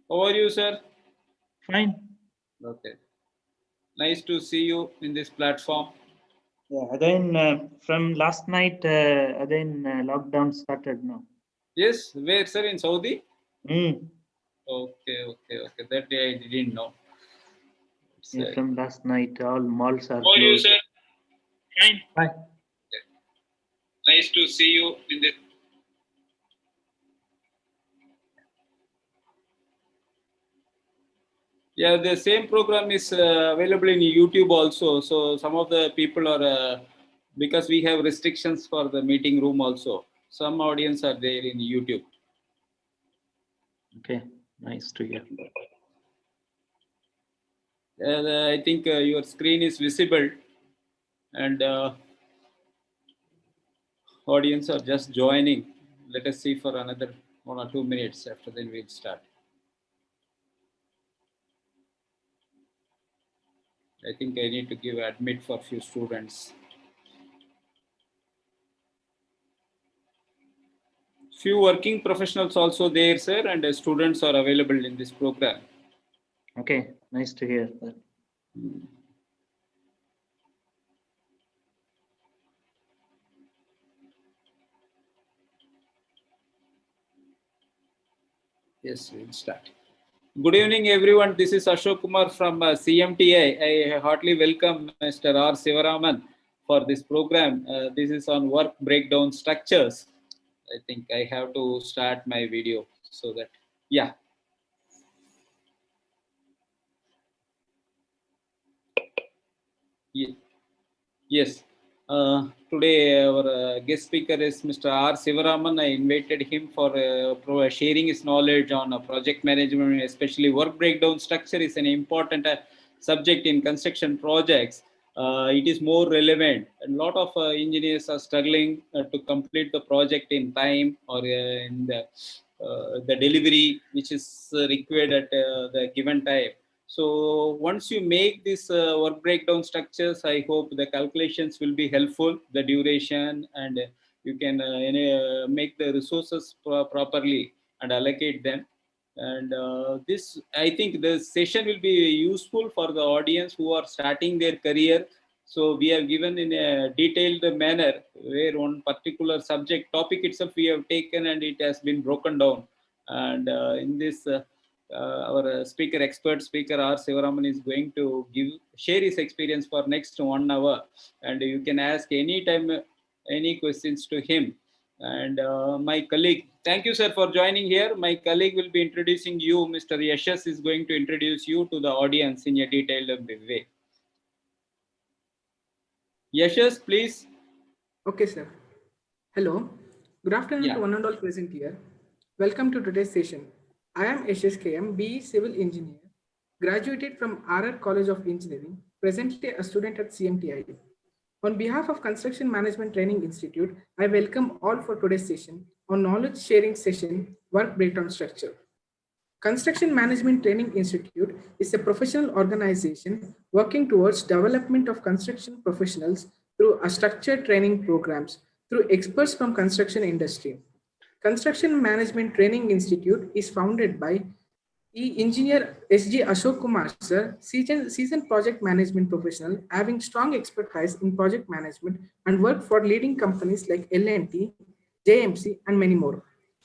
How are you, sir? Fine. Okay. Nice to see you in this platform. Yeah. Again, from last night, lockdown started now. Yes, where, sir? In Saudi? Mm. Okay. That day I didn't know. Yeah, from last night, all malls are How are you, closed. sir? Fine. Fine. Nice to see you in this. Yeah, the same program is available in YouTube also. So some of the people are, because we have restrictions for the meeting room also. Some audience are there in YouTube. Okay, nice to hear. I think your screen is visible and audience are just joining. Let us see for another 1 or 2 minutes. After then we'll start. I think I need to give admit for few students. Few working professionals also there, sir, and students are available in this program. Okay, nice to hear that. Yes, we'll start. Good evening, everyone. This is Ashok Kumar from CMTI. I heartily welcome Mr. R. Sivaraman for this program. This is on work breakdown structures. I think I have to start my video so that, yeah. Yes. Today our guest speaker is Mr. R. Sivaraman. I invited him for sharing his knowledge on project management, especially work breakdown structure is an important subject in construction projects. It is more relevant. A lot of engineers are struggling to complete the project in time or in the delivery which is required at the given time. So once you make this work breakdown structures, I hope the calculations will be helpful, the duration, and you can make the resources properly and allocate them. And this, I think the session will be useful for the audience who are starting their career. So we have given in a detailed manner where one particular subject topic itself we have taken and it has been broken down. And in this our expert speaker R. Sivaraman is going to share his experience for next 1 hour, and you can ask anytime any questions to him. And my colleague, thank you, sir, for joining here. My colleague will be introducing you. Mr. Yashas is going to introduce you to the audience in a detailed way. Yashas, please. Okay, sir. Hello. Good afternoon to one and all present here. Welcome to today's session. I am SSKM, BE Civil Engineer, graduated from RR College of Engineering, presently a student at CMTI. On behalf of Construction Management Training Institute, I welcome all for today's session on knowledge sharing session, work breakdown structure. Construction Management Training Institute is a professional organization working towards development of construction professionals through a structured training programs through experts from construction industry. Construction Management Training Institute is founded by Engineer S.G. Ashok Kumar sir, seasoned project management professional having strong expertise in project management and worked for leading companies like L&T, JMC and many more.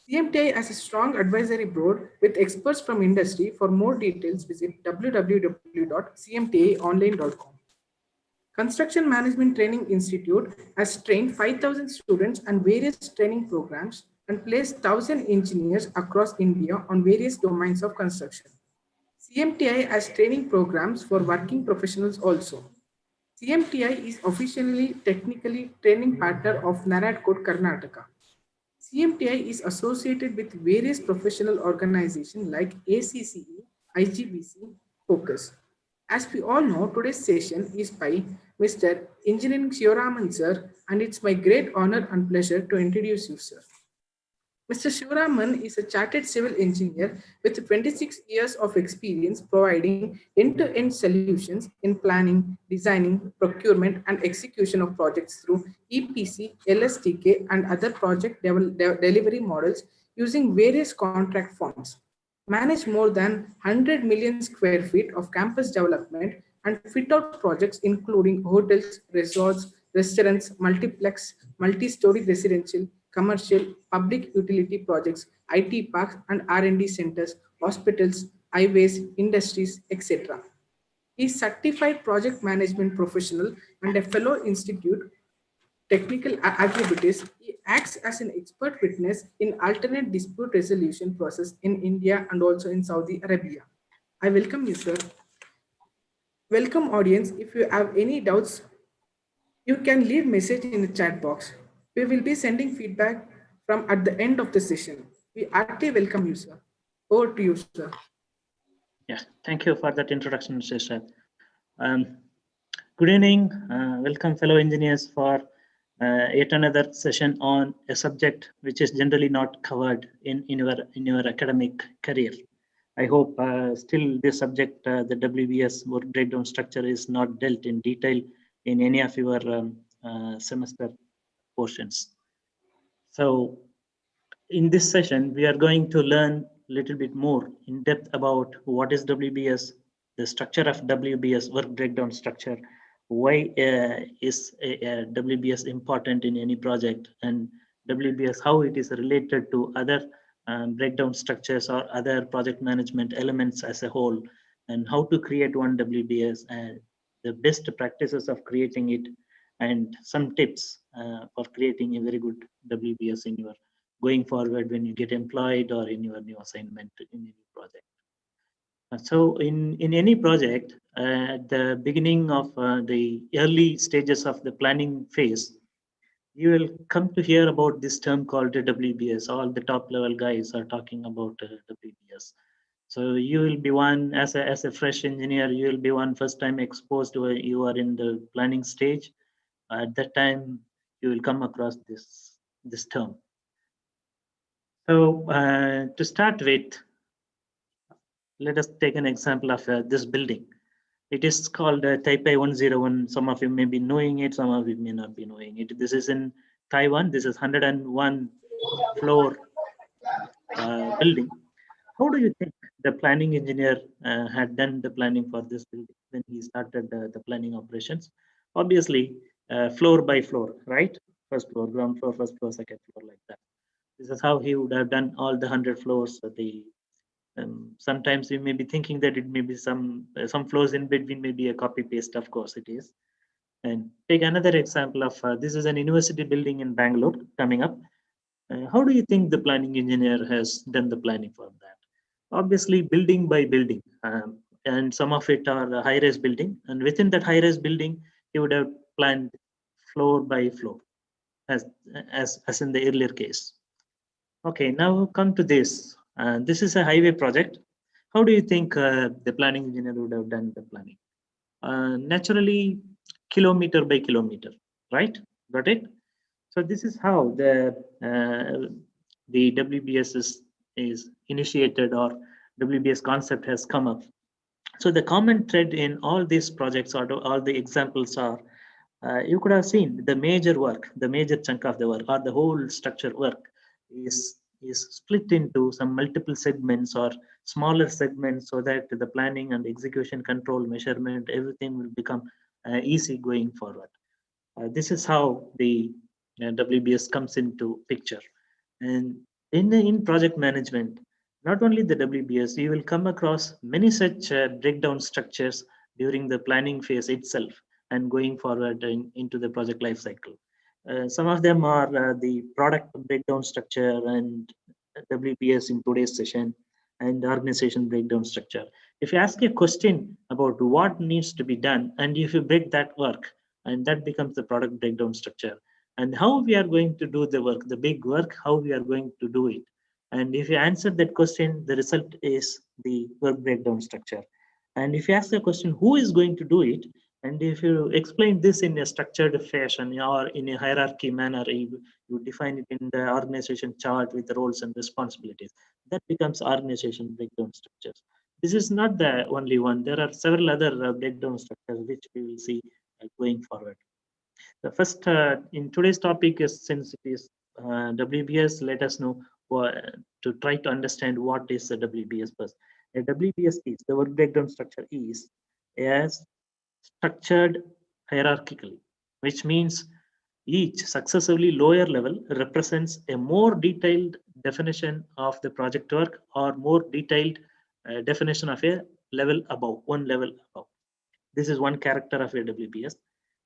CMTI has a strong advisory board with experts from industry. For more details, visit www.cmtaonline.com. Construction Management Training Institute has trained 5,000 students and various training programs and placed 1,000 engineers across India on various domains of construction. CMTI has training programs for working professionals also. CMTI is officially technically training partner of NARAD Code Karnataka. CMTI is associated with various professional organizations like ACCE, IGBC, Focus. As we all know, today's session is by Mr. Engineering Sivaraman sir, and it's my great honor and pleasure to introduce you, sir. Mr. Sivaraman is a chartered civil engineer with 26 years of experience providing end-to-end solutions in planning, designing, procurement, and execution of projects through EPC, LSTK, and other project delivery models using various contract forms. manage more than 100 million square feet of campus development and fit out projects including hotels, resorts, restaurants, multiplex, multi-story residential, commercial, public utility projects, IT parks and R&D centers, hospitals, highways, industries, etc. He is certified project management professional and a fellow institute technical attributes. He acts as an expert witness in alternate dispute resolution process in India and also in Saudi Arabia. I welcome you, sir. Welcome, audience. If you have any doubts, you can leave message in the chat box. We will be sending feedback from at the end of the session. We heartily welcome you, sir. Over to you, sir. Yes, thank you for that introduction, Mr. Shah. Good evening. Welcome, fellow engineers, for yet another session on a subject which is generally not covered in your academic career. I hope still this subject, the WBS work breakdown structure, is not dealt in detail in any of your semester portions. So in this session, we are going to learn a little bit more in depth about what is WBS, the structure of WBS work breakdown structure, why is WBS important in any project, and WBS, how it is related to other breakdown structures or other project management elements as a whole, and how to create one WBS and the best practices of creating it, and some tips for creating a very good WBS in your going forward when you get employed or in your new assignment in any project. So in any project, at the beginning of the early stages of the planning phase, you will come to hear about this term called WBS. All the top level guys are talking about WBS. So you will be one, as a fresh engineer, you will be one first time exposed to you are in the planning stage. At that time, you will come across this term. So to start with, let us take an example of this building. It is called Taipei 101. Some of you may be knowing it, some of you may not be knowing it. This is in Taiwan. This is 101 floor building. How do you think the planning engineer had done the planning for this building when he started the planning operations? Obviously, floor by floor, right? First floor, ground floor, first floor, second floor, like that. This is how he would have done all the 100 floors. Sometimes you may be thinking that it may be some floors in between may be a copy paste. Of course it is. And take another example of this is an university building in Bangalore coming up. How do you think the planning engineer has done the planning for that? Obviously, building by building, and some of it are high-rise building, and within that high-rise building, he would have planned floor by floor, as in the earlier case. Okay, now come to this. This is a highway project. How do you think the planning engineer would have done the planning? Naturally, kilometer by kilometer, right? Got it? So this is how the WBS is initiated, or WBS concept has come up. So the common thread in all these projects, or all the examples are, you could have seen the major work, the major chunk of the work, or the whole structure work is split into some multiple segments or smaller segments, so that the planning and execution, control, measurement, everything will become easy going forward. This is how the WBS comes into picture. And in project management, not only the WBS, you will come across many such breakdown structures during the planning phase itself and going forward into the project life cycle. Some of them are the product breakdown structure and WBS in today's session, and organization breakdown structure. If you ask a question about what needs to be done, and if you break that work, and that becomes the product breakdown structure, and how we are going to do the work, the big work, how we are going to do it. And if you answer that question, the result is the work breakdown structure. And if you ask the question, who is going to do it? And if you explain this in a structured fashion or in a hierarchy manner, you define it in the organization chart with the roles and responsibilities. That becomes organization breakdown structures. This is not the only one. There are several other breakdown structures which we will see going forward. The first in today's topic is, since it is WBS, let us know to try to understand what is the WBS first. A WBS is, the work breakdown structure is as structured hierarchically, which means each successively lower level represents a more detailed definition of the project work or more detailed definition of a level above, one level above. This is one character of a WBS,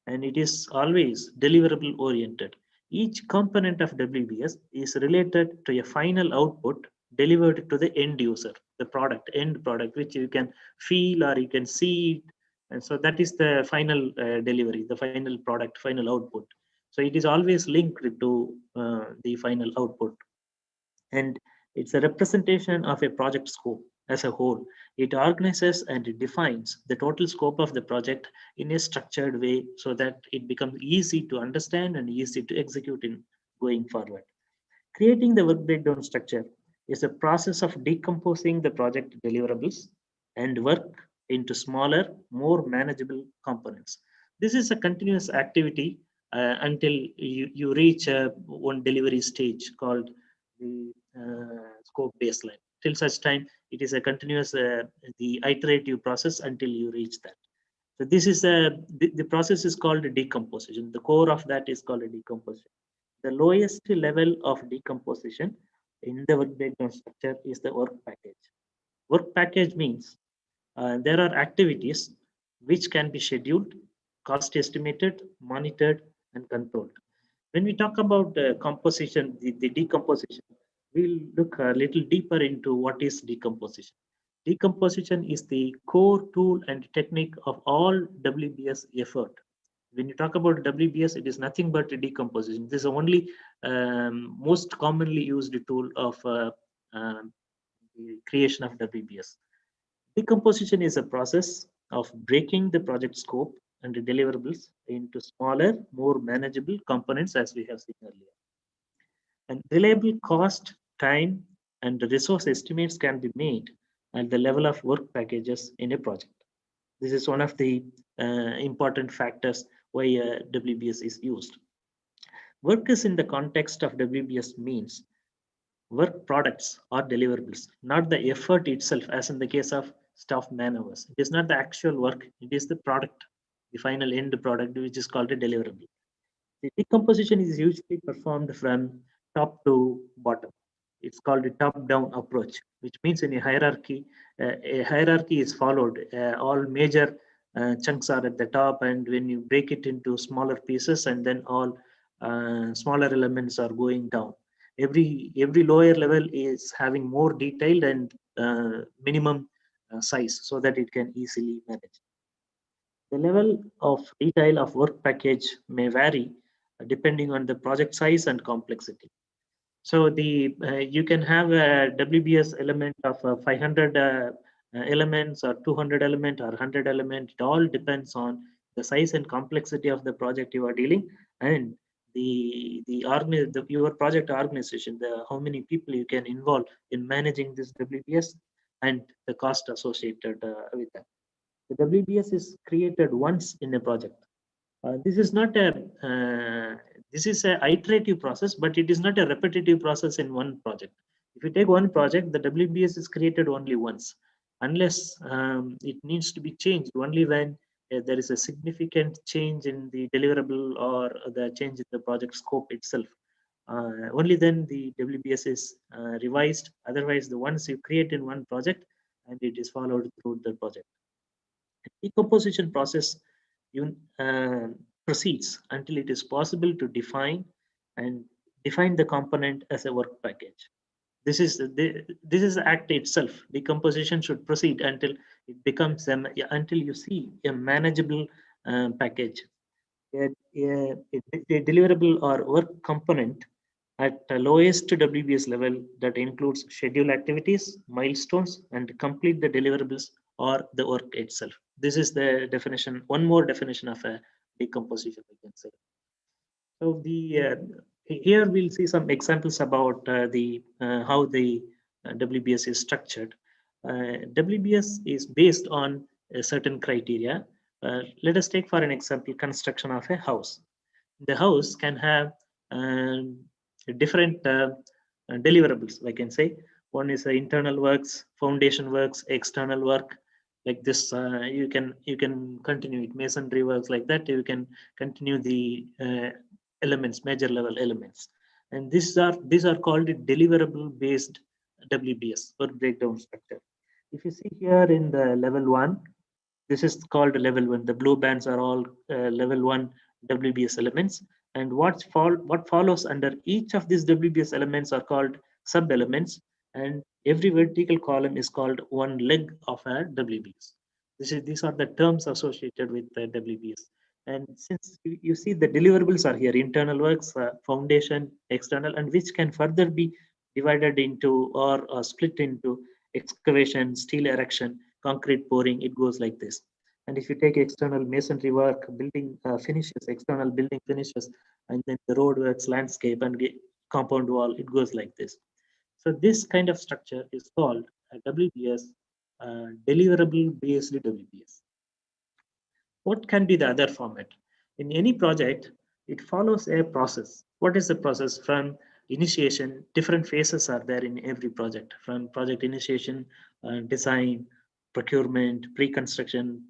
and it is always deliverable oriented. Each component of WBS is related to a final output delivered to the end user, the product, end product, which you can feel or you can see. And so that is the final delivery, the final product, final output. So it is always linked to the final output. And it's a representation of a project scope as a whole. It organizes and it defines the total scope of the project in a structured way so that it becomes easy to understand and easy to execute in going forward. Creating the work breakdown structure is a process of decomposing the project deliverables and work into smaller, more manageable components. This is a continuous activity until you reach one delivery stage called the scope baseline. Till such time, it is a continuous, the iterative process until you reach that. So this is the process is called a decomposition. The core of that is called a decomposition. The lowest level of decomposition in the work breakdown structure is the work package. Work package means there are activities which can be scheduled, cost estimated, monitored, and controlled. When we talk about composition, the decomposition, we'll look a little deeper into what is decomposition. Decomposition is the core tool and technique of all WBS effort. When you talk about WBS, it is nothing but decomposition. This is the only most commonly used tool of the creation of WBS. Decomposition is a process of breaking the project scope and the deliverables into smaller, more manageable components, as we have seen earlier. And reliable cost, time, and resource estimates can be made at the level of work packages in a project. This is one of the important factors why WBS is used. Work is in the context of WBS means work products or deliverables, not the effort itself, as in the case of staff man-hours. It is not the actual work, it is the product, the final end product, which is called a deliverable. The decomposition is usually performed from top to bottom. It's called a top-down approach, which means in a hierarchy is followed. All major chunks are at the top, and when you break it into smaller pieces, and then all smaller elements are going down. Every lower level is having more detailed and minimum size so that it can easily manage. The level of detail of work package may vary depending on the project size and complexity. So the you can have a WBS element of 500 elements or 200 element or 100 element. It all depends on the size and complexity of the project you are dealing and your project organization, how many people you can involve in managing this WBS and the cost associated with that. The WBS is created once in a project. This is not a this is an iterative process, but it is not a repetitive process in one project. If you take one project, the WBS is created only once, unless it needs to be changed only when there is a significant change in the deliverable or the change in the project scope itself. Only then the WBS is revised. Otherwise, the ones you create in one project and it is followed through the project. The decomposition process proceeds until it is possible to define the component as a work package. This is the act itself. Decomposition should proceed until it becomes until you see a manageable package, a deliverable or work component at the lowest WBS level that includes schedule activities, milestones, and complete the deliverables or the work itself. This is the definition, one more definition of a decomposition, we can say. So here we'll see some examples about how the WBS is structured. WBS is based on a certain criteria. Let us take for an example construction of a house. The house can have different deliverables, I can say. One is internal works, foundation works, external work. Like this, you can continue it. Masonry works like that. You can continue the elements, major level elements, and these are called deliverable based WBS, work breakdown structure. If you see here in the level 1, this is called level 1. The blue bands are all level 1 WBS elements, and what follows under each of these WBS elements are called sub elements, and every vertical column is called one leg of a WBS. These are the terms associated with the WBS. And since you see the deliverables are here, internal works, foundation, external, and which can further be divided into or split into excavation, steel erection, concrete pouring. It goes like this. And if you take external masonry work, building finishes, external building finishes, and then the road works, landscape, and compound wall, it goes like this. So this kind of structure is called a WBS, deliverable based WBS. What can be the other format? In any project, it follows a process. What is the process? From initiation, different phases are there in every project. From project initiation, design, procurement, pre-construction,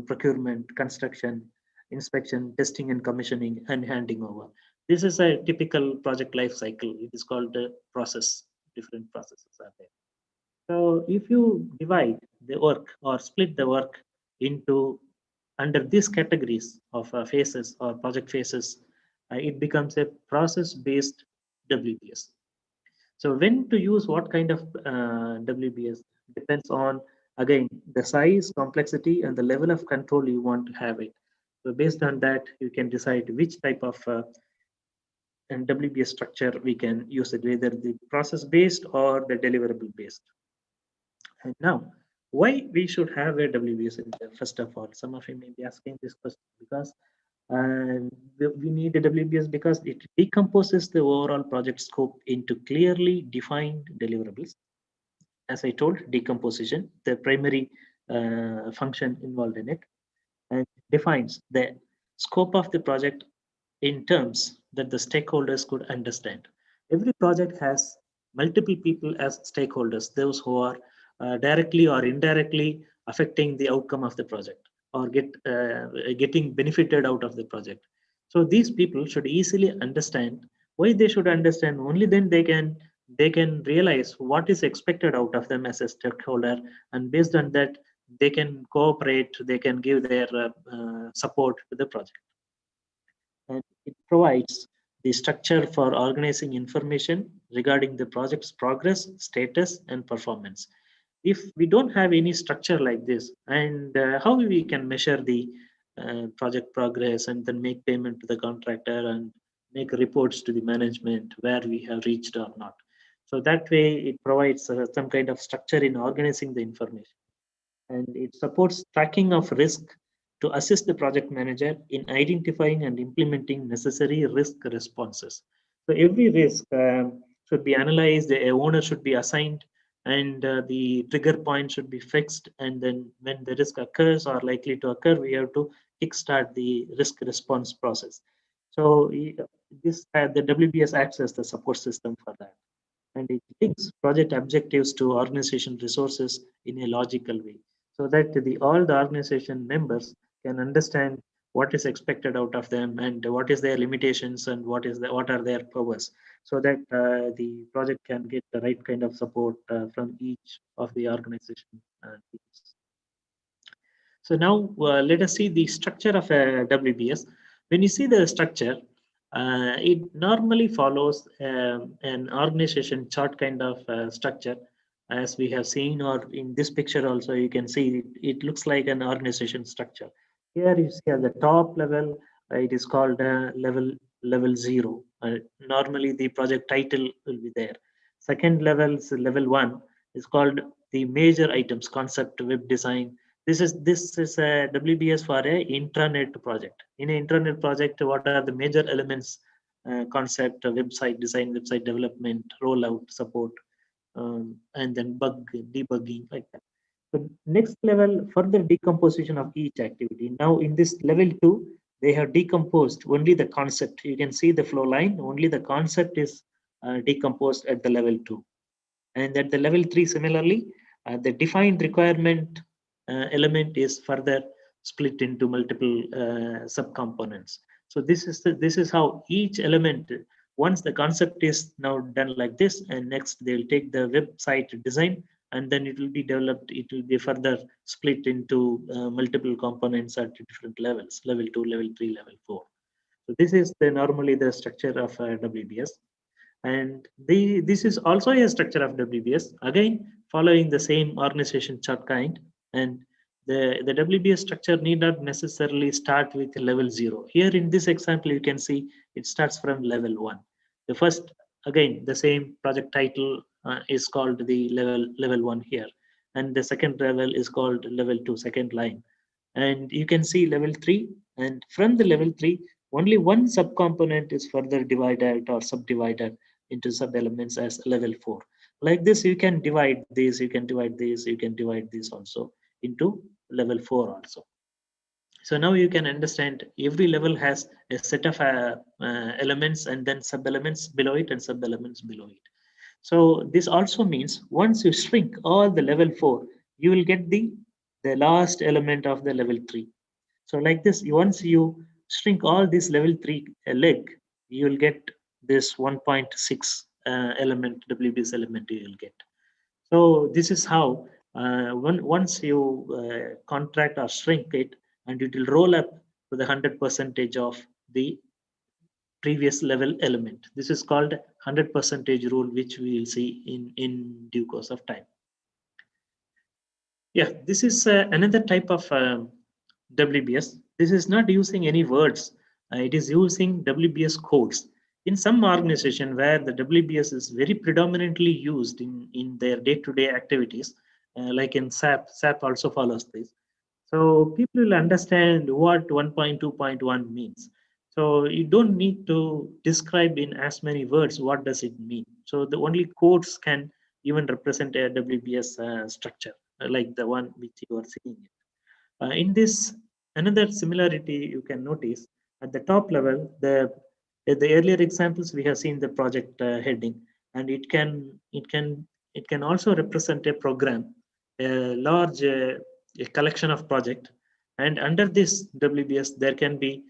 procurement, construction, inspection, testing and commissioning, and handing over. This is a typical project life cycle. It is called the process. Different processes are there. So if you divide the work or split the work into under these categories of phases or project phases, it becomes a process-based WBS. So when to use what kind of WBS depends on, again, the size, complexity, and the level of control you want to have it. So based on that, you can decide which type of WBS structure we can use it, whether the process-based or the deliverable-based. And now, why we should have a WBS in there? First of all, some of you may be asking this question because we need a WBS because it decomposes the overall project scope into clearly defined deliverables. As I told, decomposition, the primary function involved in it, and defines the scope of the project in terms that the stakeholders could understand. Every project has multiple people as stakeholders, those who are directly or indirectly affecting the outcome of the project or getting benefited out of the project. So these people should easily understand. Why they should understand? Only then they can realize what is expected out of them as a stakeholder, and based on that they can cooperate, they can give their support to the project. And it provides the structure for organizing information regarding the project's progress, status, and performance. If we don't have any structure like this, and how we can measure the project progress and then make payment to the contractor and make reports to the management where we have reached or not. So that way it provides some kind of structure in organizing the information, and it supports tracking of risk to assist the project manager in identifying and implementing necessary risk responses. So every risk should be analyzed, a owner should be assigned, and the trigger point should be fixed. And then when the risk occurs or likely to occur, we have to kickstart the risk response process. So the WBS acts as the support system for that. And it links project objectives to organization resources in a logical way, so that all the organization members can understand what is expected out of them and what is their limitations and what are their powers, so that the project can get the right kind of support from each of the organization teams. So now let us see the structure of a WBS. When you see the structure, it normally follows an organization chart kind of structure, as we have seen, or in this picture also you can see it looks like an organization structure. Here you see at the top level, it is called level 0. Normally the project title will be there. Second level, level 1, is called the major items, concept, web design. This is a WBS for a intranet project. In an intranet project, what are the major elements? Concept, website design, website development, rollout, support, and then bug debugging, like that. So next level, further decomposition of each activity. Now in this level 2, they have decomposed only the concept. You can see the flow line. Only the concept is decomposed at the level 2. And at the level 3, similarly, the defined requirement element is further split into multiple subcomponents. So this is how each element, once the concept is now done like this, and next they will take the website design, and then it will be developed. It will be further split into multiple components at different levels: level 2, level 3, level 4. So this is normally the structure of WBS. And this is also a structure of WBS, again following the same organization chart kind. And the WBS structure need not necessarily start with level 0. Here in this example, you can see it starts from level 1. The first, again, the same project title is called the level 1 here. And the second level is called level 2, second line. And you can see level 3. And from the level 3, only one subcomponent is further divided or subdivided into sub-elements as level 4. Like this, you can divide this, you can divide this, you can divide this also into level 4 also. So now you can understand every level has a set of elements and then sub-elements below it and sub-elements below it. So this also means once you shrink all the level 4, you will get the last element of the level 3. So like this, once you shrink all this level 3 leg, you will get this 1.6 element, WBS element you will get. So this is how once you contract or shrink it, and it will roll up to the 100% of the previous level element. This is called 100% rule, which we will see in due course of time. Yeah, this is another type of WBS. This is not using any words. It is using WBS codes. In some organization where the WBS is very predominantly used in their day-to-day activities, like in SAP also follows this. So people will understand what 1.2.1 means. So you don't need to describe in as many words what does it mean. So the only codes can even represent a WBS structure, like the one which you are seeing. In this, another similarity you can notice at the top level, the earlier examples we have seen the project heading, and it can also represent a program, a large a collection of project, and under this WBS there can be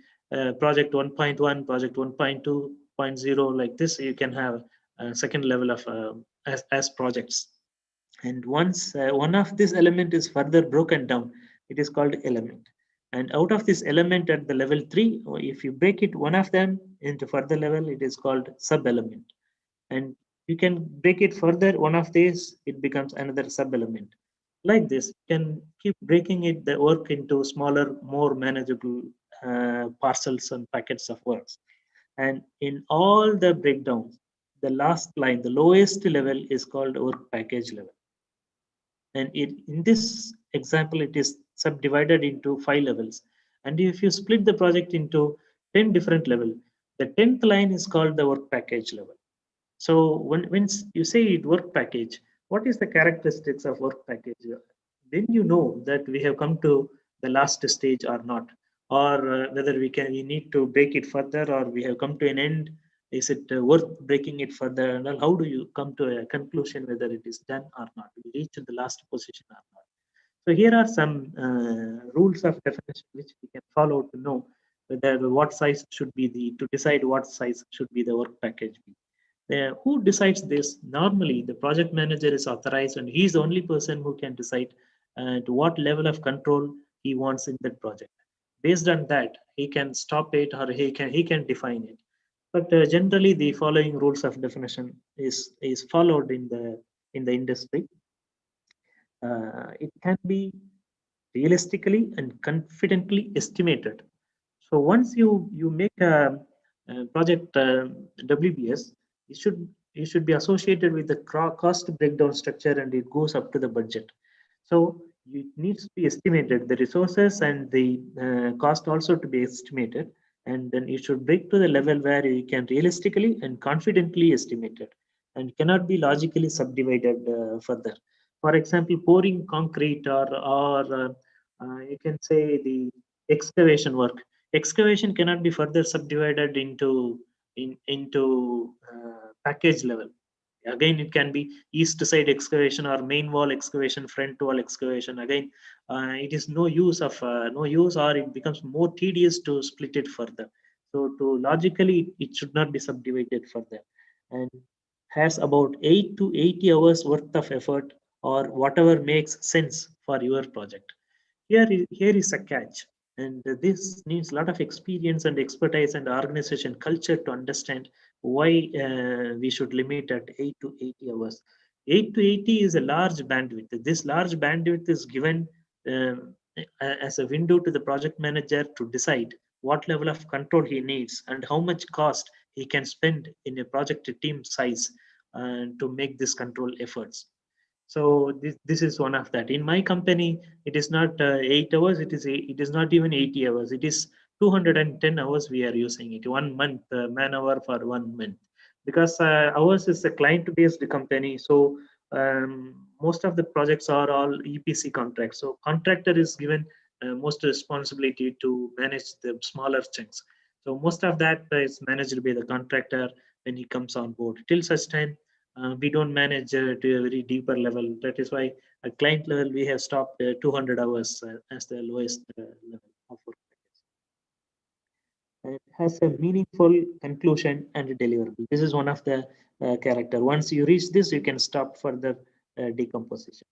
project 1.1, project 1.2.0, like this. You can have a second level of as projects, and once one of this element is further broken down, it is called element. And out of this element at the level 3, if you break it one of them into further level, it is called sub element. And you can break it further one of these, it becomes another sub element. Like this, you can keep breaking it the work into smaller, more manageable parcels and packets of works. And in all the breakdowns, the last line, the lowest level is called work package level. And in this example, it is subdivided into 5 levels. And if you split the project into 10 different levels, the 10th line is called the work package level. So when you say it work package, what is the characteristics of work package? Then you know that we have come to the last stage or not, or whether we need to break it further, or we have come to an end. Is it worth breaking it further? And how do you come to a conclusion whether it is done or not? We reach the last position or not? So here are some rules of definition which we can follow to know whether what size should be to decide what size should be the work package be. Who decides this? Normally, the project manager is authorized, and he is the only person who can decide to what level of control he wants in that project. Based on that, he can stop it or he can define it. But generally, the following rules of definition is followed in the industry. It can be realistically and confidently estimated. So once you make a project WBS, it should be associated with the cost breakdown structure, and it goes up to the budget. So it needs to be estimated, the resources and the cost also to be estimated, and then it should break to the level where you can realistically and confidently estimate it, and cannot be logically subdivided further. For example, pouring concrete or you can say the excavation work. Excavation cannot be further subdivided into package level. Again, it can be east side excavation or main wall excavation, front wall excavation. Again, it is no use, or it becomes more tedious to split it further. So to logically, it should not be subdivided further, and has about 8 to 80 hours worth of effort or whatever makes sense for your project. Here is a catch, and this needs a lot of experience and expertise and organization culture to understand why we should limit at 8 to 80 hours. 8 to 80 is a large bandwidth. This large bandwidth is given as a window to the project manager to decide what level of control he needs and how much cost he can spend in a project team size to make this control efforts. So this is one of that. In my company, it is not 8 hours. It is not even 80 hours. It is 210 hours we are using it. 1 month man hour for 1 month, because ours is a client-based company. So most of the projects are all EPC contracts. So contractor is given most responsibility to manage the smaller chunks. So most of that is managed by the contractor when he comes on board. Till such time, we don't manage to a very deeper level. That is why at client level we have stopped 200 hours as the lowest level of work. And it has a meaningful conclusion and a deliverable. This is one of the character. Once you reach this, you can stop further decomposition.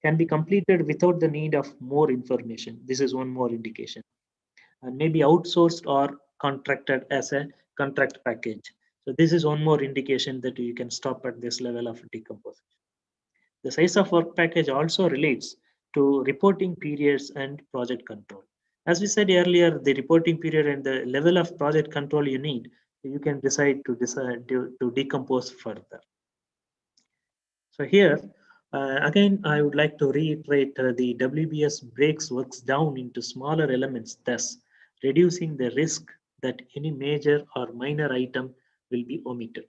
Can be completed without the need of more information. This is one more indication. And maybe outsourced or contracted as a contract package. So this is one more indication that you can stop at this level of decomposition. The size of work package also relates to reporting periods and project control. As we said earlier, the reporting period and the level of project control you need, you can decide to decompose further. So here, again, I would like to reiterate the WBS breaks works down into smaller elements, thus reducing the risk that any major or minor item will be omitted.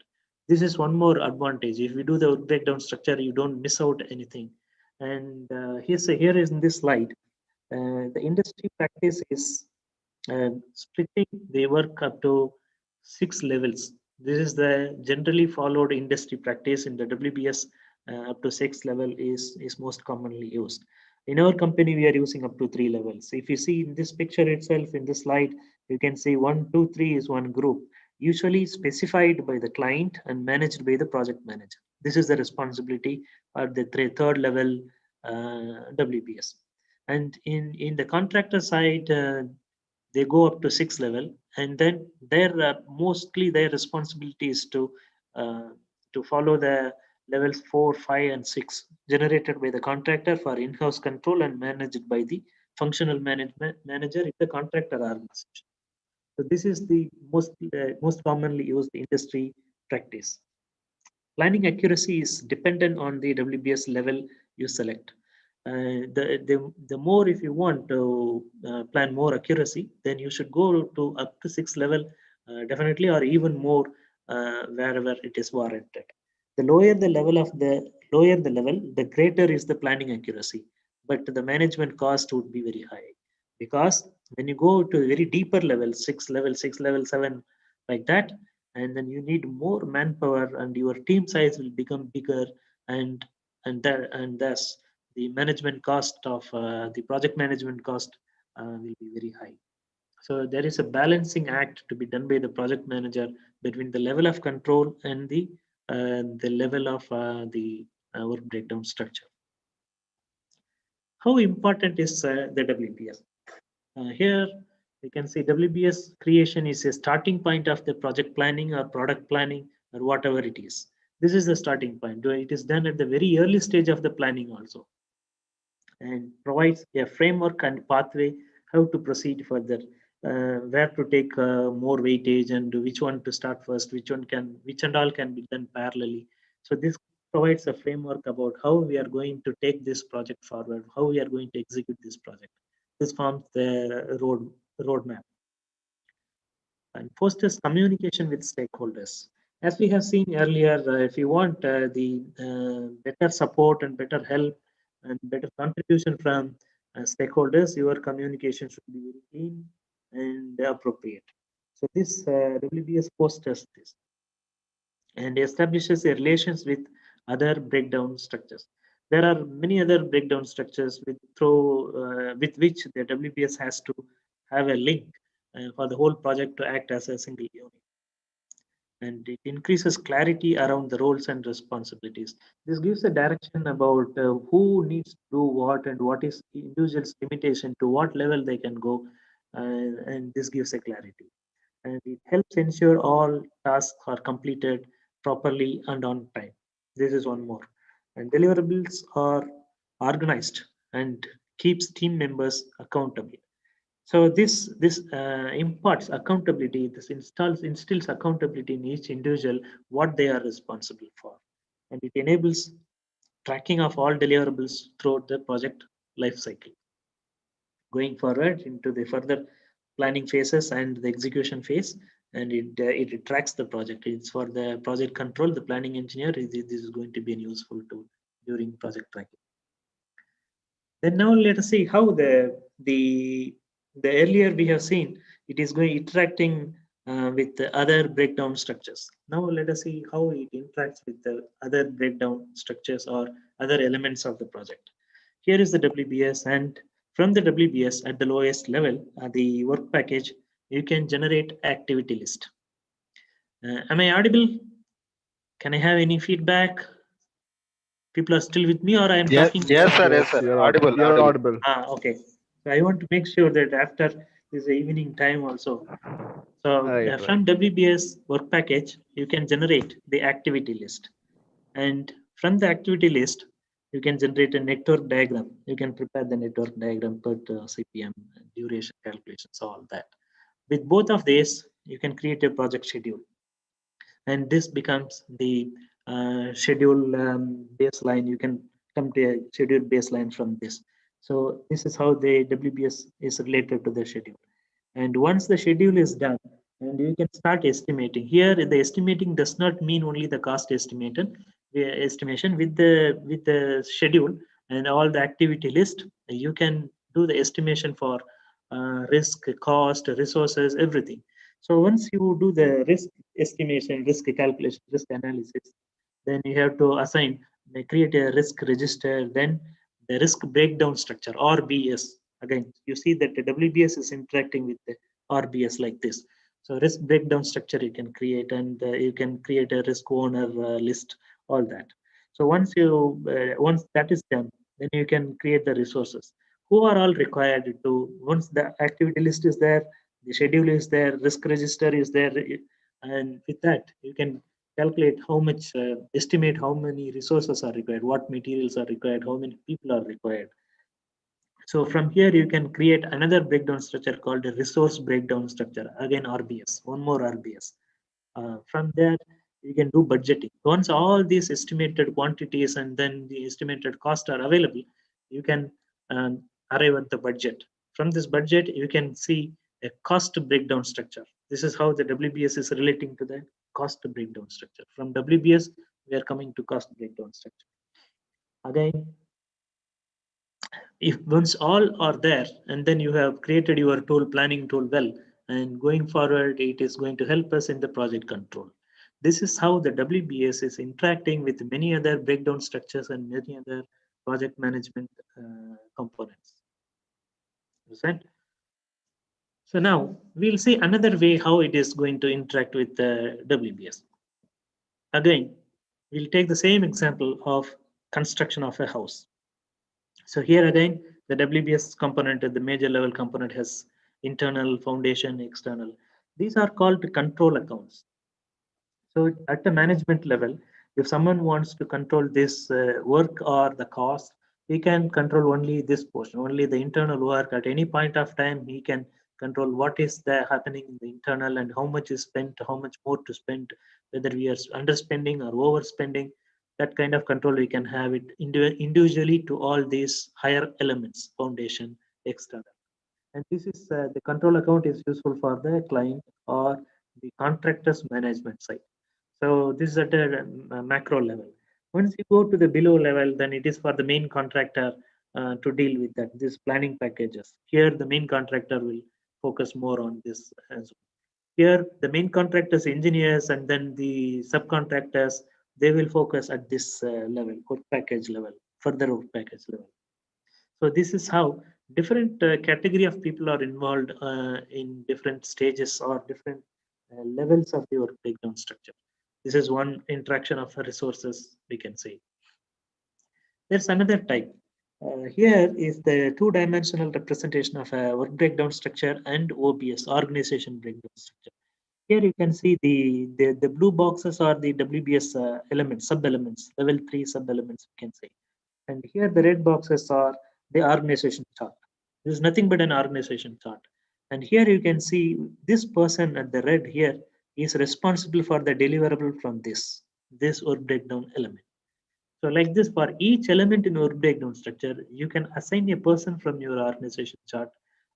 This is one more advantage. If we do the breakdown structure, you don't miss out anything. And here is in this slide, the industry practice is splitting the work up to 6 levels. This is the generally followed industry practice in the WBS. Up to 6 level is most commonly used. In our company, we are using up to 3 levels. If you see in this picture itself, in this slide, you can see 1, 2, 3 is one group, usually specified by the client and managed by the project manager. This is the responsibility at the third level WBS. And in the contractor side, they go up to 6 level, and then mostly their responsibility is to follow the levels 4, 5, and 6 generated by the contractor for in-house control and managed by the functional management manager in the contractor organization. So this is the most commonly used industry practice. Planning accuracy is dependent on the WBS level you select. The more, if you want to plan more accuracy, then you should go to up to 6 level definitely, or even more wherever it is warranted. The lower the level, the greater is the planning accuracy, but the management cost would be very high, because when you go to a very deeper level, 6 level, 7, like that, and then you need more manpower, and your team size will become bigger, and thus the management cost of the project management cost will be very high. So there is a balancing act to be done by the project manager between the level of control and the level of the work breakdown structure. How important is the WBS? Here you can see WBS creation is a starting point of the project planning or product planning or whatever it is. This is the starting point. It is done at the very early stage of the planning also, and provides a framework and pathway how to proceed further, where to take more weightage, and which one to start first, which and all can be done parallelly. So this provides a framework about how we are going to take this project forward, how we are going to execute this project. This forms the roadmap. And fosters communication with stakeholders. As we have seen earlier, if you want the better support and better help and better contribution from stakeholders, your communication should be very clean and appropriate. So this WBS fosters this. and establishes the relations with other breakdown structures. There are many other breakdown structures with which the WBS has to have a link for the whole project to act as a single unit. And it increases clarity around the roles and responsibilities. This gives a direction about who needs to do what and what is the individual's limitation, to what level they can go, and this gives a clarity. And it helps ensure all tasks are completed properly and on time. This is one more. And deliverables are organized and keeps team members accountable. So this imparts accountability. This instills accountability in each individual what they are responsible for, and it enables tracking of all deliverables throughout the project life cycle. Going forward into the further planning phases and the execution phase, and it tracks the project. It's for the project control. The planning engineer, this is going to be a useful tool during project tracking. Then now let us see how the earlier we have seen it is going interacting with the other breakdown structures. Now let us see how it interacts with the other breakdown structures or other elements of the project. Here is the WBS, and from the WBS at the lowest level, the work package, you can generate activity list. Am I audible? Can I have any feedback? People are still with me, or I am talking? Yes, sir. Yes, sir. You're Audible. You're audible. Okay. So I want to make sure that after this evening time also. So Right, from WBS work package, you can generate the activity list. And from the activity list, you can generate a network diagram. You can prepare the network diagram, put CPM, duration calculations, all that. With both of these, you can create a project schedule. And this becomes the schedule baseline. You can come to a schedule baseline from this. So this is how the WBS is related to the schedule. And once the schedule is done, and you can start estimating. Here, the estimating does not mean only the cost estimation. With the schedule and all the activity list, you can do the estimation for risk, cost, resources, everything. So once you do the risk estimation, risk calculation, risk analysis, then you have to assign, create a risk register, then the risk breakdown structure, RBS. Again, you see that the WBS is interacting with the RBS like this. So risk breakdown structure you can create, and you can create a risk owner list, all that. So once that is done, then you can create the resources. Who are all required to, once the activity list is there, the schedule is there, risk register is there, and with that you can calculate how much, estimate how many resources are required, what materials are required, how many people are required. So from here you can create another breakdown structure called a resource breakdown structure, again RBS, one more RBS. From there you can do budgeting. Once all these estimated quantities and then the estimated cost are available, you can arrive at the budget. From this budget you can see a cost breakdown structure. This is how the WBS is relating to the cost breakdown structure. From WBS we are coming to cost breakdown structure. Again, if once all are there, and then you have created your tool, planning tool well, and going forward it is going to help us in the project control. This is how the WBS is interacting with many other breakdown structures and many other project management components. Right? So now we'll see another way how it is going to interact with the WBS. Again, we'll take the same example of construction of a house. So here again, the WBS component, the major level component, has internal, foundation, external. These are called control accounts. So at the management level, if someone wants to control this work or the cost, he can control only this portion, only the internal work. At any point of time, he can control what is happening in the internal and how much is spent, how much more to spend, whether we are underspending or overspending. That kind of control we can have it individually to all these higher elements, foundation, external. And this is the control account is useful for the client or the contractor's management side. So this is at a macro level. Once you go to the below level, then it is for the main contractor to deal with that, these planning packages. Here the main contractor will focus more on this as well. Here, the main contractors, engineers, and then the subcontractors, they will focus at this level, work package level, further work package level. So this is how different category of people are involved in different stages or different levels of the work breakdown structure. This is one interaction of resources, we can say. There's another type. Here is the two-dimensional representation of a work breakdown structure and OBS, organization breakdown structure. Here you can see the blue boxes are the WBS elements, sub-elements, level 3 sub-elements, we can say. And here the red boxes are the organization chart. This is nothing but an organization chart. And here you can see this person at the red here is responsible for the deliverable from this work breakdown element. So like this, for each element in work breakdown structure, you can assign a person from your organization chart.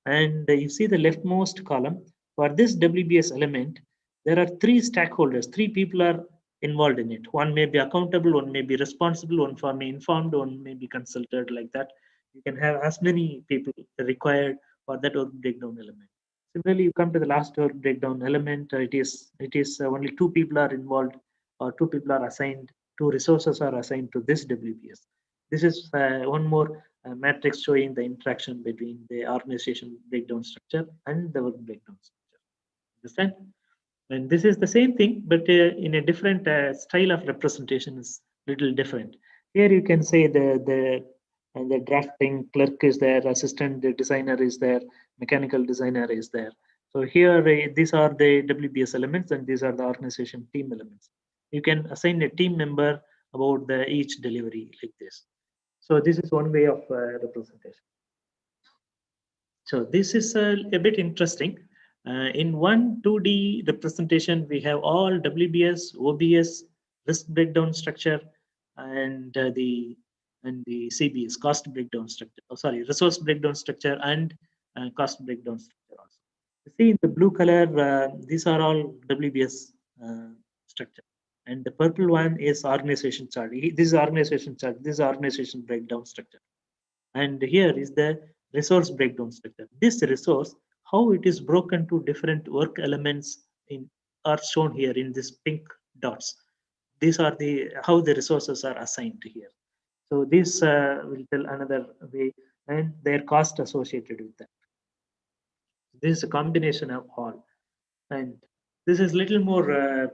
And you see the leftmost column, for this WBS element, there are 3 stakeholders, 3 people are involved in it. One may be accountable, one may be responsible, one may be informed, one may be consulted, like that. You can have as many people required for that work breakdown element. Similarly, you come to the last work breakdown element, it is only 2 people are involved or 2 people are assigned, 2 resources are assigned to this WBS. This is one more matrix showing the interaction between the organization breakdown structure and the work breakdown structure. Understand? And this is the same thing, but in a different style of representation is little different. Here you can say the drafting clerk is there, assistant designer is there, mechanical designer is there. So here these are the WBS elements and these are the organization team elements. You can assign a team member about each delivery like this. So this is one way of representation. So this is a bit interesting. In one 2D representation, we have all WBS, OBS, risk breakdown structure, and the CBS, cost breakdown structure. Oh, sorry, resource breakdown structure and cost breakdown structure also. You see in the blue color, these are all WBS structure. And the purple one is organization chart. This is organization chart. This is organization breakdown structure. And here is the resource breakdown structure. This resource, how it is broken to different work elements are shown here in this pink dots. These are how the resources are assigned here. So this will tell another way and their cost associated with that. This is a combination of all. And this is little more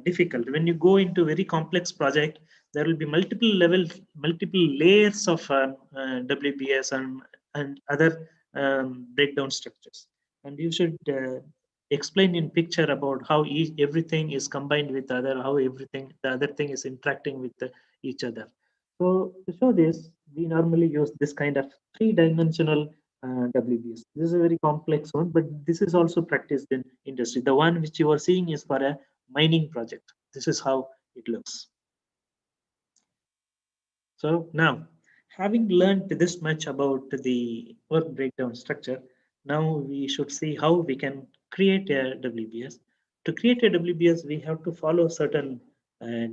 difficult. When you go into very complex project, there will be multiple levels, multiple layers of WBS and other breakdown structures. And you should explain in picture about how everything is combined with how the other thing is interacting with each other. So to show this, we normally use this kind of 3-dimensional WBS. This is a very complex one, but this is also practiced in industry. The one which you are seeing is for a mining project. This is how it looks. So now, having learned this much about the work breakdown structure, now we should see how we can create a WBS. To create a WBS, we have to follow certain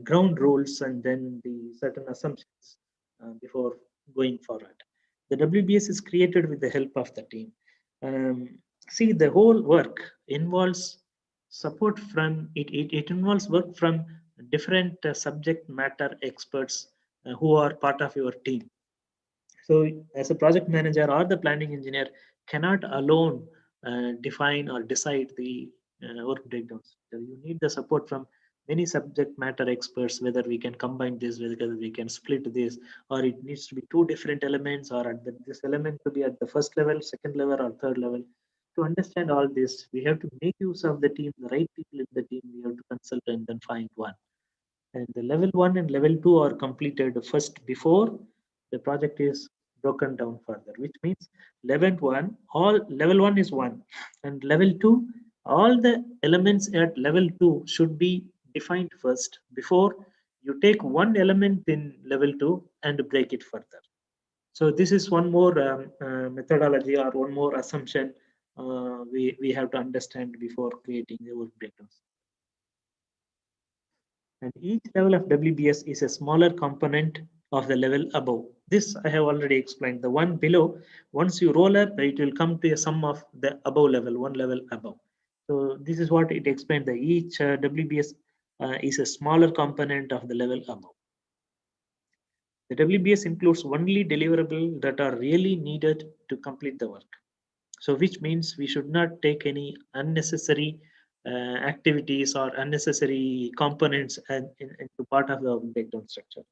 ground rules and then the certain assumptions before going forward. The WBS is created with the help of the team. See, the whole work involves support from it involves work from different subject matter experts who are part of your team. So as a project manager or the planning engineer cannot alone define or decide the work breakdowns. So you need the support from many subject matter experts, whether we can combine this, whether we can split this, or it needs to be 2 different elements, or this element to be at the first level, second level, or third level. To understand all this, we have to make use of the team, the right people in the team. We have to consult and then find one. And the level 1 and level 2 are completed first before the project is broken down further, which means level 1 is 1, and level 2, all the elements at level 2 should be defined first before you take one element in level 2 and break it further. So this is one more methodology or one more assumption we have to understand before creating the work breakdowns. And each level of WBS is a smaller component of the level above. This I have already explained. The one below, once you roll up, it will come to a sum of the above level, one level above. So this is what it explained, that each WBS is a smaller component of the level above. The WBS includes only deliverables that are really needed to complete the work. So which means we should not take any unnecessary activities or unnecessary components into part of the breakdown structure.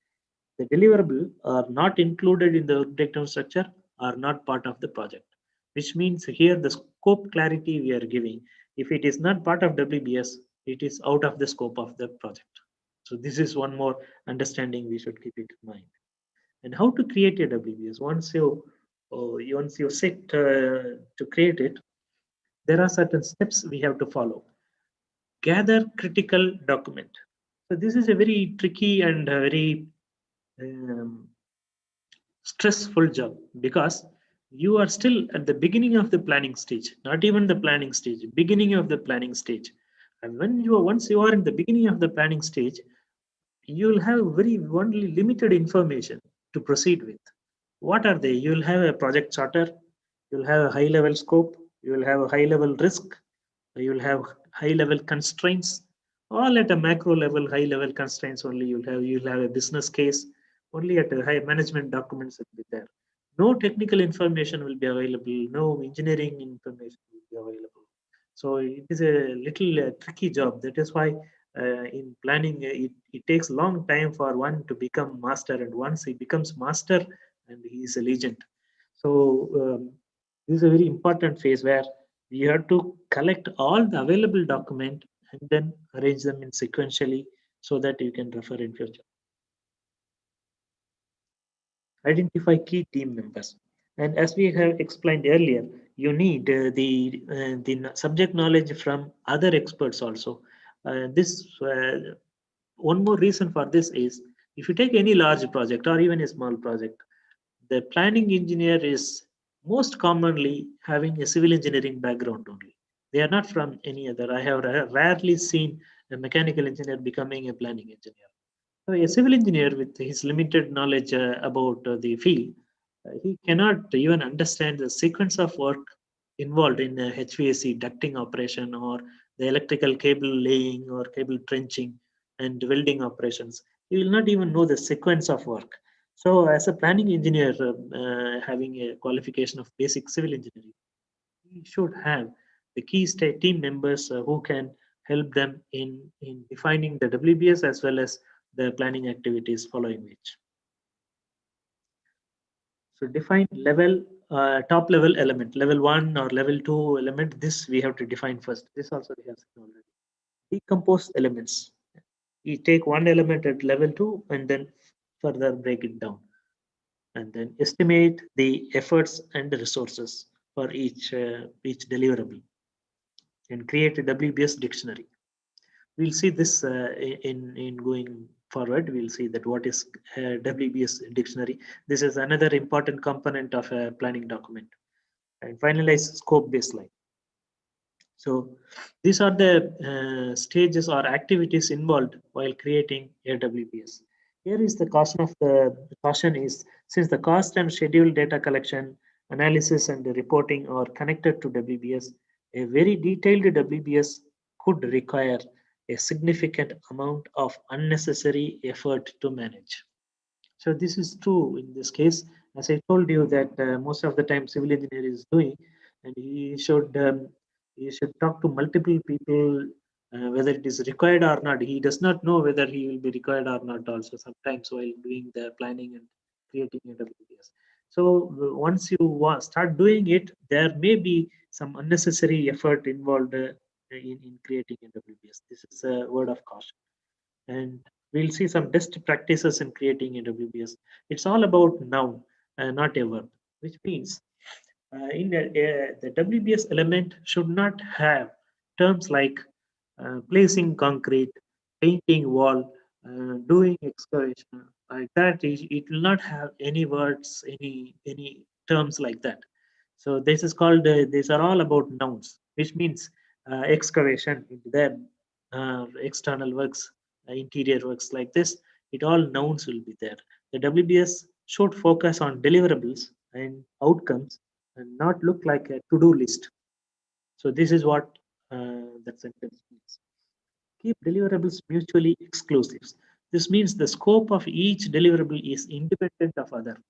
The deliverable are not included in the breakdown structure, are not part of the project, which means here the scope clarity we are giving. If it is not part of WBS, it is out of the scope of the project. So this is one more understanding we should keep it in mind. And how to create a WBS? Once you sit to create it, there are certain steps we have to follow. Gather critical document. So this is a very tricky and very stressful job, because you are still at the beginning of the planning stage, not even the planning stage, beginning of the planning stage. And once you are in the beginning of the planning stage, you will have very only limited information to proceed with. What are they? You will have a project charter, you will have a high level scope, you will have a high level risk, you will have high level constraints, all at a macro level, high level constraints only. You'll have a business case, only at a high management documents will be there. No technical information will be available, no engineering information will be available. So it is a little tricky job. That is why in planning, it takes long time for one to become master, and once he becomes master, and he is a legend. So this is a very important phase where you have to collect all the available document and then arrange them in sequentially so that you can refer in future. Identify key team members. And as we have explained earlier, you need the subject knowledge from other experts also. One more reason for this is, if you take any large project or even a small project, the planning engineer is most commonly having a civil engineering background only. They are not from any other. I have rarely seen a mechanical engineer becoming a planning engineer. So a civil engineer with his limited knowledge about the field, he cannot even understand the sequence of work involved in HVAC ducting operation, or the electrical cable laying or cable trenching and welding operations. He will not even know the sequence of work. So as a planning engineer, having a qualification of basic civil engineering, he should have the key team members who can help them in defining the WBS as well as the planning activities following which. So define level, top level element, level 1 or level 2 element. This we have to define first. This also we have seen already. Decompose elements. You take one element at level 2 and then further break it down. And then estimate the efforts and the resources for each deliverable, and create a WBS dictionary. We'll see this in going forward. We'll see that what is WBS dictionary. This is another important component of a planning document. And finalize scope baseline. So these are the stages or activities involved while creating a WBS. Here is the caution is, since the cost and schedule data collection, analysis and reporting are connected to WBS, a very detailed WBS could require a significant amount of unnecessary effort to manage. So this is true in this case. As I told you that most of the time civil engineer is doing, and he should talk to multiple people, whether it is required or not. He does not know whether he will be required or not also sometimes while doing the planning and creating a WBS. So once you start doing it, there may be some unnecessary effort involved in creating a WBS. This is a word of caution. And we'll see some best practices in creating a WBS. It's all about noun, not a verb, which means the WBS element should not have terms like placing concrete, painting wall, doing excavation, like that. It will not have any words, any terms like that. So this is called, these are all about nouns, which means excavation, there, external works, interior works like this, it all nouns will be there. The WBS should focus on deliverables and outcomes and not look like a to-do list. So this is what that sentence means. Keep deliverables mutually exclusive. This means the scope of each deliverable is independent of other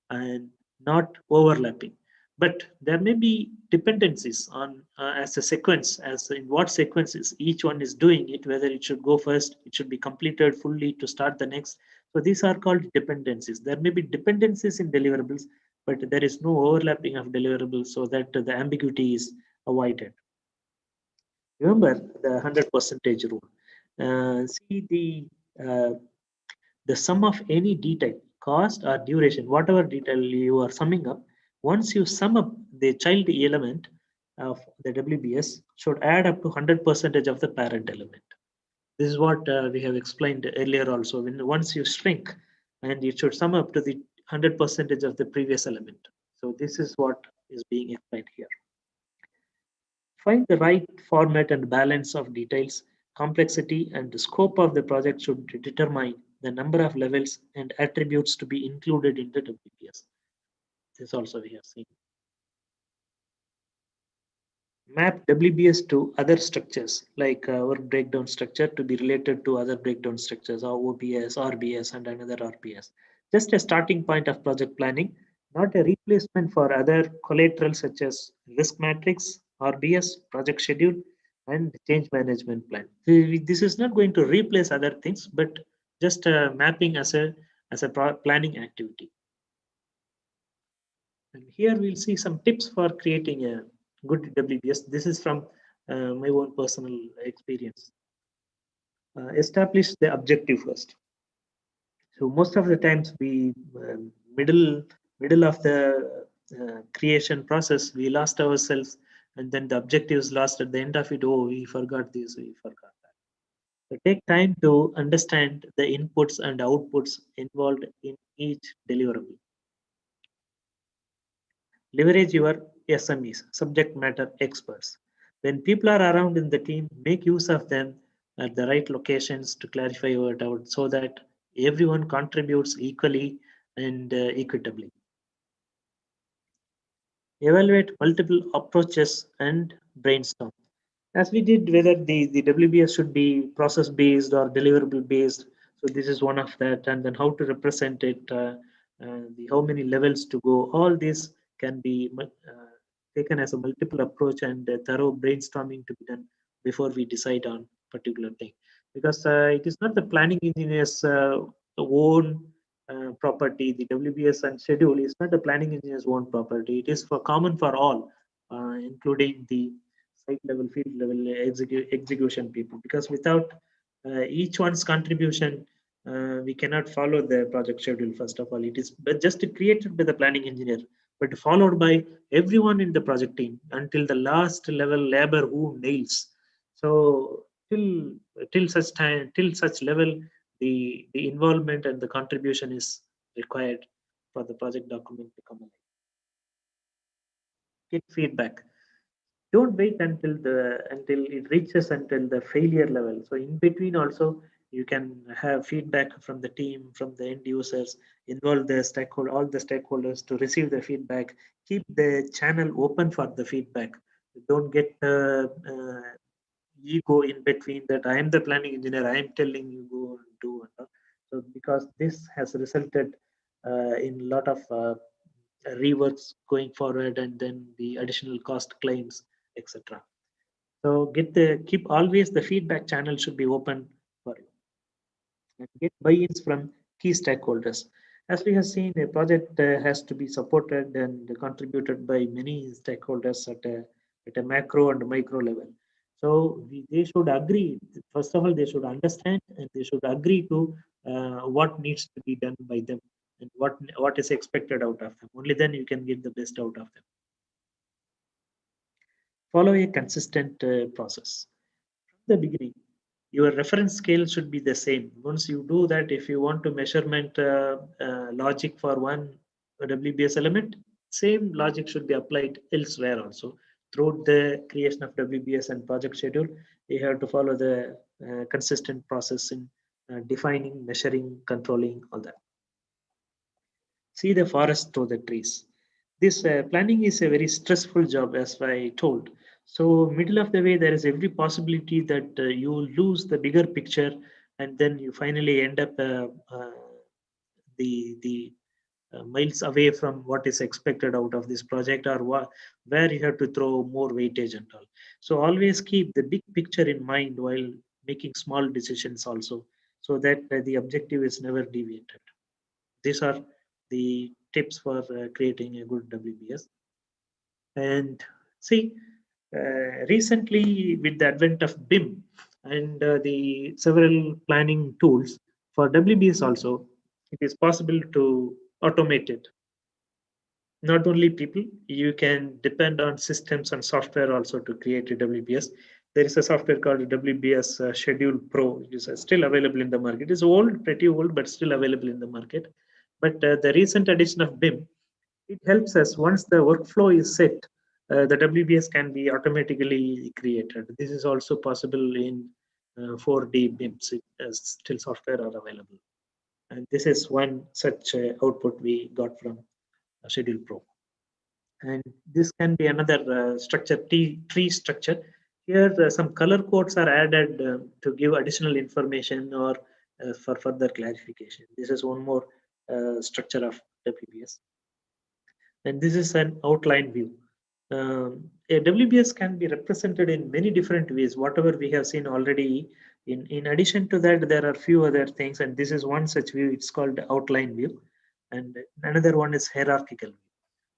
and not overlapping. But there may be dependencies on as a sequence, as in what sequences each one is doing it, whether it should go first, it should be completed fully to start the next. So these are called dependencies. There may be dependencies in deliverables, but there is no overlapping of deliverables so that the ambiguity is avoided. Remember the 100% rule. See the sum of any detail, cost or duration, whatever detail you are summing up, once you sum up the child element of the WBS should add up to 100% of the parent element. This is what we have explained earlier also. Once you shrink, and it should sum up to the 100% of the previous element. So this is what is being explained here. Find the right format and balance of details. Complexity and the scope of the project should determine the number of levels and attributes to be included in the WBS. This also we have seen. Map WBS to other structures like work breakdown structure to be related to other breakdown structures or OPS, RBS, and another RPS. Just a starting point of project planning, not a replacement for other collateral such as risk matrix, RBS, project schedule, and change management plan. This is not going to replace other things, but just mapping as a planning activity. And here we'll see some tips for creating a good WBS. This is from my own personal experience. Establish the objective first. So most of the times we middle of the creation process, we lost ourselves, and then the objectives lost at the end of it. Oh, we forgot this, we forgot that. So take time to understand the inputs and outputs involved in each deliverable. Leverage your SMEs, subject matter experts. When people are around in the team, make use of them at the right locations to clarify your doubt so that everyone contributes equally and equitably. Evaluate multiple approaches and brainstorm. As we did, whether the WBS should be process based or deliverable based. So this is one of that, and then how to represent it, how many levels to go. All this can be taken as a multiple approach and thorough brainstorming to be done before we decide on particular thing. Because it is not the planning engineer's own property. The WBS and schedule is not the planning engineer's own property. It is for common for all, including the site level, field level, execution people. Because without each one's contribution, we cannot follow the project schedule. First of all, it is just created by the planning engineer, but followed by everyone in the project team until the last level labor who nails. So till such level, the involvement and the contribution is required for the project document to come alive. Get feedback. Don't wait until it reaches until the failure level. So in between also you can have feedback from the team, from the end users, involve the stakeholder, all the stakeholders to receive the feedback. Keep the channel open for the feedback. Don't get ego in between that I am the planning engineer, I am telling you go and do. So because this has resulted in a lot of reworks going forward, and then the additional cost claims, etc. So keep always the feedback channel should be open for you. And get buy-ins from key stakeholders. As we have seen, a project has to be supported and contributed by many stakeholders at a macro and micro level. So they should agree. First of all, they should understand and they should agree to what needs to be done by them and what is expected out of them. Only then you can get the best out of them. Follow a consistent process. From the beginning, your reference scale should be the same. Once you do that, if you want to measurement logic for one WBS element, same logic should be applied elsewhere also. Throughout the creation of WBS and project schedule, you have to follow the consistent process in defining, measuring, controlling, all that. See the forest through the trees. This planning is a very stressful job, as I told. So middle of the way, there is every possibility that you lose the bigger picture, and then you finally end up the miles away from what is expected out of this project, or where you have to throw more weightage and all. So always keep the big picture in mind while making small decisions also, so that the objective is never deviated. These are the tips for creating a good WBS. And see, recently with the advent of BIM and the several planning tools for WBS also, it is possible to automate it. Not only people, you can depend on systems and software also to create a WBS. There is a software called WBS Schedule Pro, which is still available in the market. It's old, pretty old, but still available in the market. But the recent addition of BIM, it helps us once the workflow is set, the WBS can be automatically created. This is also possible in 4D BIMs, still software are available. And this is one such output we got from Schedule Pro. And this can be another structure, tree structure. Here, some color codes are added to give additional information or for further clarification. This is one more structure of WBS. And this is an outline view. A WBS can be represented in many different ways, whatever we have seen already. In addition to that, there are few other things, and this is one such view. It's called outline view, and another one is hierarchical view.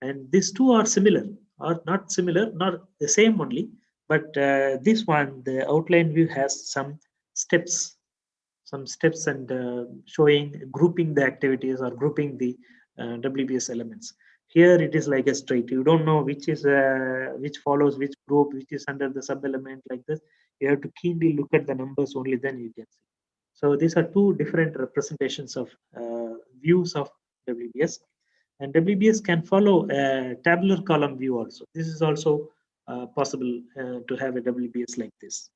And these two are similar, or not similar, not the same only, but this one, the outline view, has some steps and showing, grouping the activities or grouping the WBS elements. Here it is like a straight. You don't know which is which follows which group, which is under the sub element like this. You have to keenly look at the numbers, only then you can see. So these are two different representations of views of WBS. And WBS can follow a tabular column view also. This is also possible to have a WBS like this.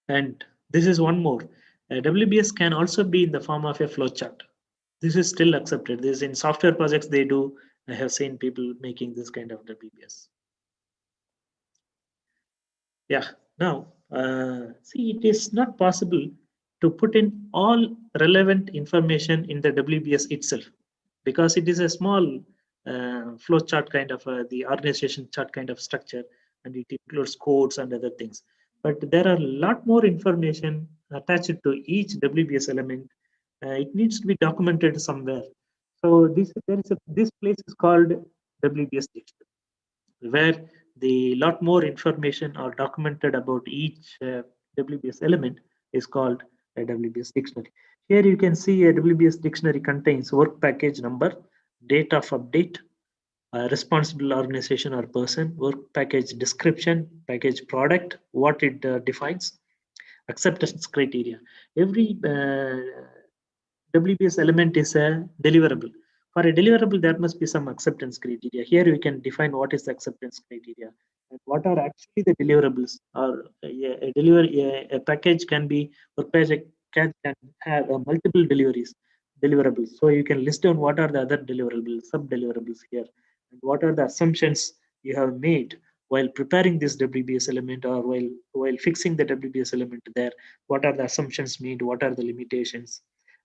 And this is one more. WBS can also be in the form of a flowchart. This is still accepted. This is in software projects they do. I have seen people making this kind of WBS. Yeah, now, see, it is not possible to put in all relevant information in the WBS itself, because it is a small flow chart kind of the organization chart kind of structure, and it includes codes and other things. But there are a lot more information attached to each WBS element. It needs to be documented somewhere. So this place is called WBS dictionary, where the lot more information are documented about each WBS element is called a WBS dictionary. Here you can see a WBS dictionary contains work package number, date of update, responsible organization or person, work package description, package product, what it defines, acceptance criteria. Every WBS element is a deliverable. For a deliverable, there must be some acceptance criteria. Here we can define what is the acceptance criteria and what are actually the deliverables. Or a package can be, or package can have multiple deliverables. So you can list down what are the other deliverables, sub deliverables here, and what are the assumptions you have made while preparing this WBS element, or while fixing the WBS element there. What are the assumptions made? What are the limitations?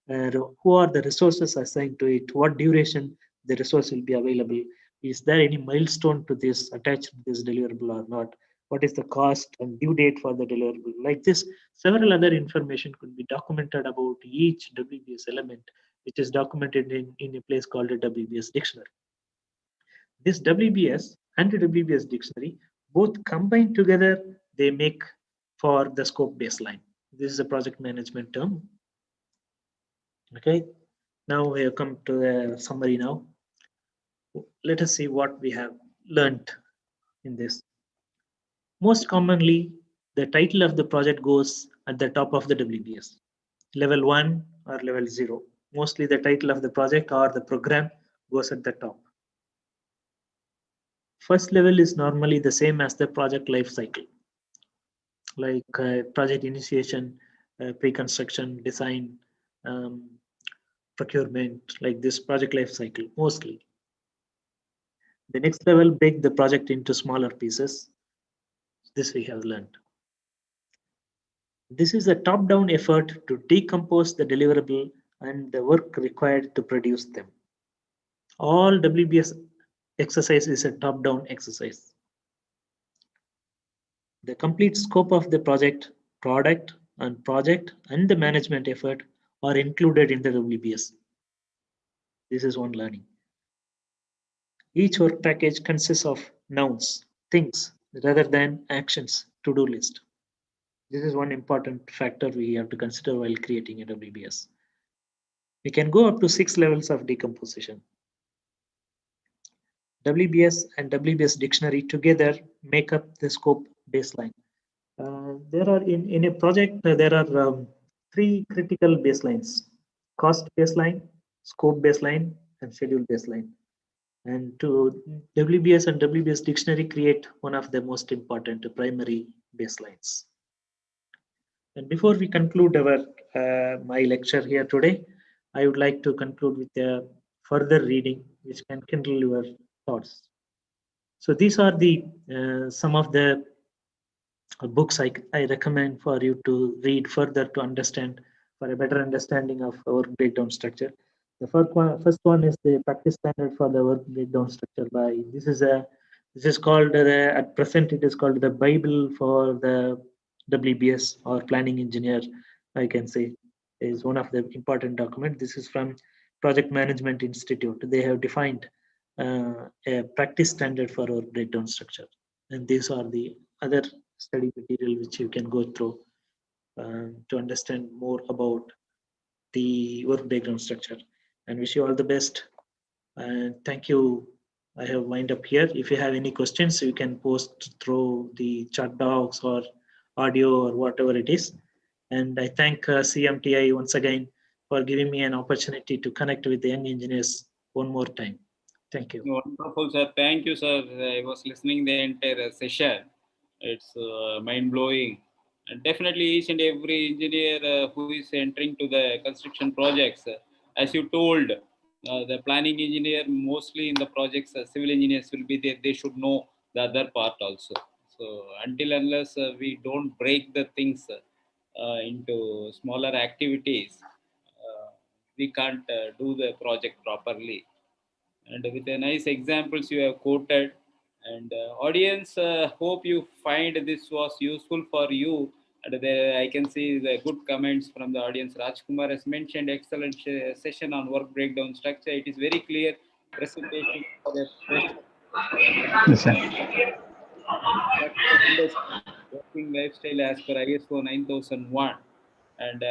Who are the resources assigned to it, what duration the resource will be available, is there any milestone to this attached to this deliverable or not, what is the cost and due date for the deliverable. Like this, several other information could be documented about each WBS element, which is documented in a place called a WBS dictionary. This WBS and the WBS dictionary both combined together, they make for the scope baseline. This is a project management term. Okay, now we have come to the summary now. Let us see what we have learned in this. Most commonly, the title of the project goes at the top of the WBS, level 1 or level 0. Mostly the title of the project or the program goes at the top. First level is normally the same as the project life cycle, like project initiation, pre-construction, design, procurement, like this project life cycle mostly. The next level, break the project into smaller pieces. This we have learned. This is a top-down effort to decompose the deliverable and the work required to produce them. All WBS exercise is a top-down exercise. The complete scope of the project, product, and the management effort are included in the WBS. This is one learning. Each work package consists of nouns, things, rather than actions, to-do list. This is one important factor we have to consider while creating a WBS. We can go up to 6 levels of decomposition. WBS and WBS dictionary together make up the scope baseline. There are in a project, there are 3 critical baselines: cost baseline, scope baseline, and schedule baseline. And to WBS and WBS dictionary create one of the most important primary baselines. And before we conclude our my lecture here today, I would like to conclude with a further reading which can kindle your thoughts. So these are the some of the books I recommend for you to read further to understand, for a better understanding of our breakdown structure. The first one is the practice standard for the work breakdown structure by this is called at present it is called the Bible for the WBS or planning engineer, I can say, is one of the important document. This is from Project Management Institute. They have defined a practice standard for our breakdown structure, and these are the other study material which you can go through to understand more about the work breakdown structure. And wish you all the best. And thank you. I have wind up here. If you have any questions, you can post through the chat box or audio or whatever it is. And I thank CMTI once again for giving me an opportunity to connect with the young engineers one more time. Thank you. Wonderful, sir. Thank you, sir. I was listening the entire session. It's mind-blowing. And definitely each and every engineer who is entering to the construction projects, as you told, the planning engineer, mostly in the projects, civil engineers will be there. They should know the other part also. So until unless we don't break the things into smaller activities, we can't do the project properly. And with the nice examples you have quoted, and audience, hope you find this was useful for you. And there I can see the good comments from the audience. Rajkumar has mentioned excellent session on work breakdown structure. It is very clear presentation for the Yes, sir. working lifestyle as per ISO 9001. And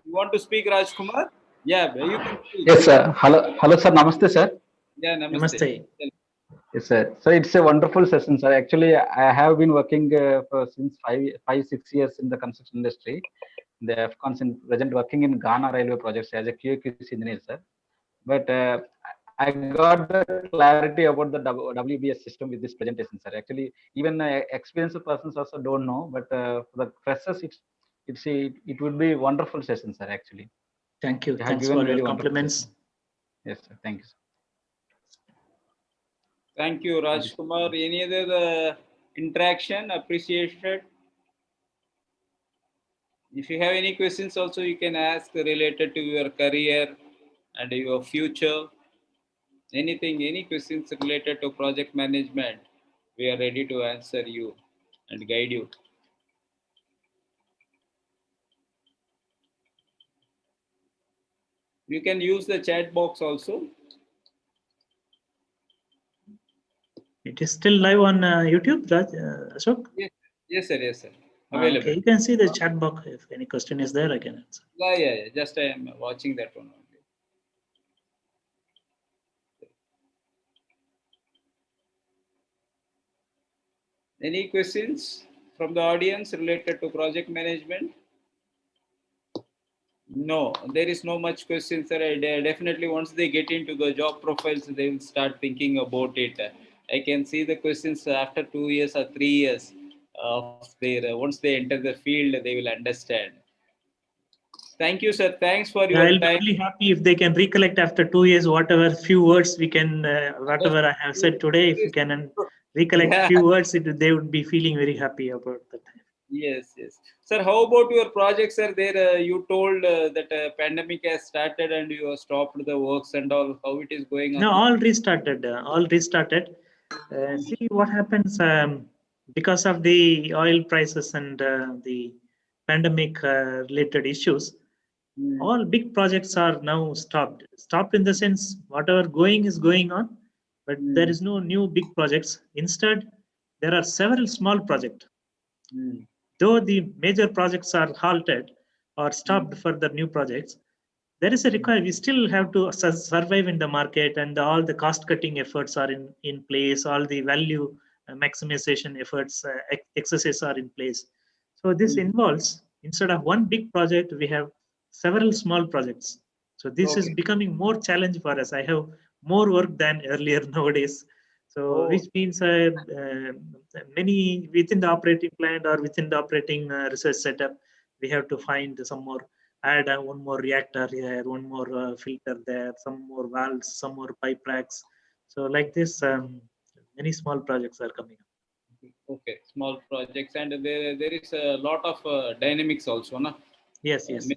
you want to speak, Rajkumar? Yeah, you can speak. Yes, sir. Hello, sir. Namaste, sir. Yeah, namaste. Yes, sir. So it's a wonderful session, sir. Actually, I have been working since 6 years in the construction industry. The AFCONS in present working in Ghana railway projects as a QA/QC engineer, sir. But I got the clarity about the WBS system with this presentation, sir. Actually, even experienced persons also don't know, but for the freshers, it would be a wonderful session, sir. Actually. Thank you. Thanks for your compliments. Yes, sir. Thank you, sir. Thank you, Rajkumar. Any other interaction appreciated? If you have any questions also, you can ask related to your career and your future. Anything, any questions related to project management, we are ready to answer you and guide you. You can use the chat box also. It is still live on YouTube, Raj, Ashok? Yes, sir. Yes, sir. Available. Okay, you can see the chat box. If any question is there, I can answer. Yeah. Just I am watching that one only. Any questions from the audience related to project management? No, there is no much questions, sir. Definitely, once they get into the job profiles, they will start thinking about it. I can see the questions after 2 years or 3 years of their. Once they enter the field, they will understand. Thank you, sir. Thanks for I'll your be time. really happy if they can recollect after 2 years, whatever few words we can, whatever I have said today, if you can recollect Yeah. few words, they would be feeling very happy about that. Yes, yes. Sir, how about your project, sir? There, you told that pandemic has started and you have stopped the works and all. How it is going No, on? all restarted. All restarted. See what happens because of the oil prices and the pandemic related issues. All big projects are now stopped. Stopped in the sense whatever going is going on, but there is no new big projects. Instead, there are several small projects. Though the major projects are halted or stopped for the new projects, there is a requirement. We still have to survive in the market, and all the cost cutting efforts are in place. All the value maximization efforts, exercises are in place. So this involves, instead of one big project, we have several small projects. So this is becoming more challenge for us. I have more work than earlier nowadays. So which means many within the operating plant or within the operating research setup, we have to find some more, add one more reactor here, one more filter there, some more valves, some more pipe racks. So like this, many small projects are coming up. Okay, small projects, and there is a lot of dynamics also, no? Yes, yes.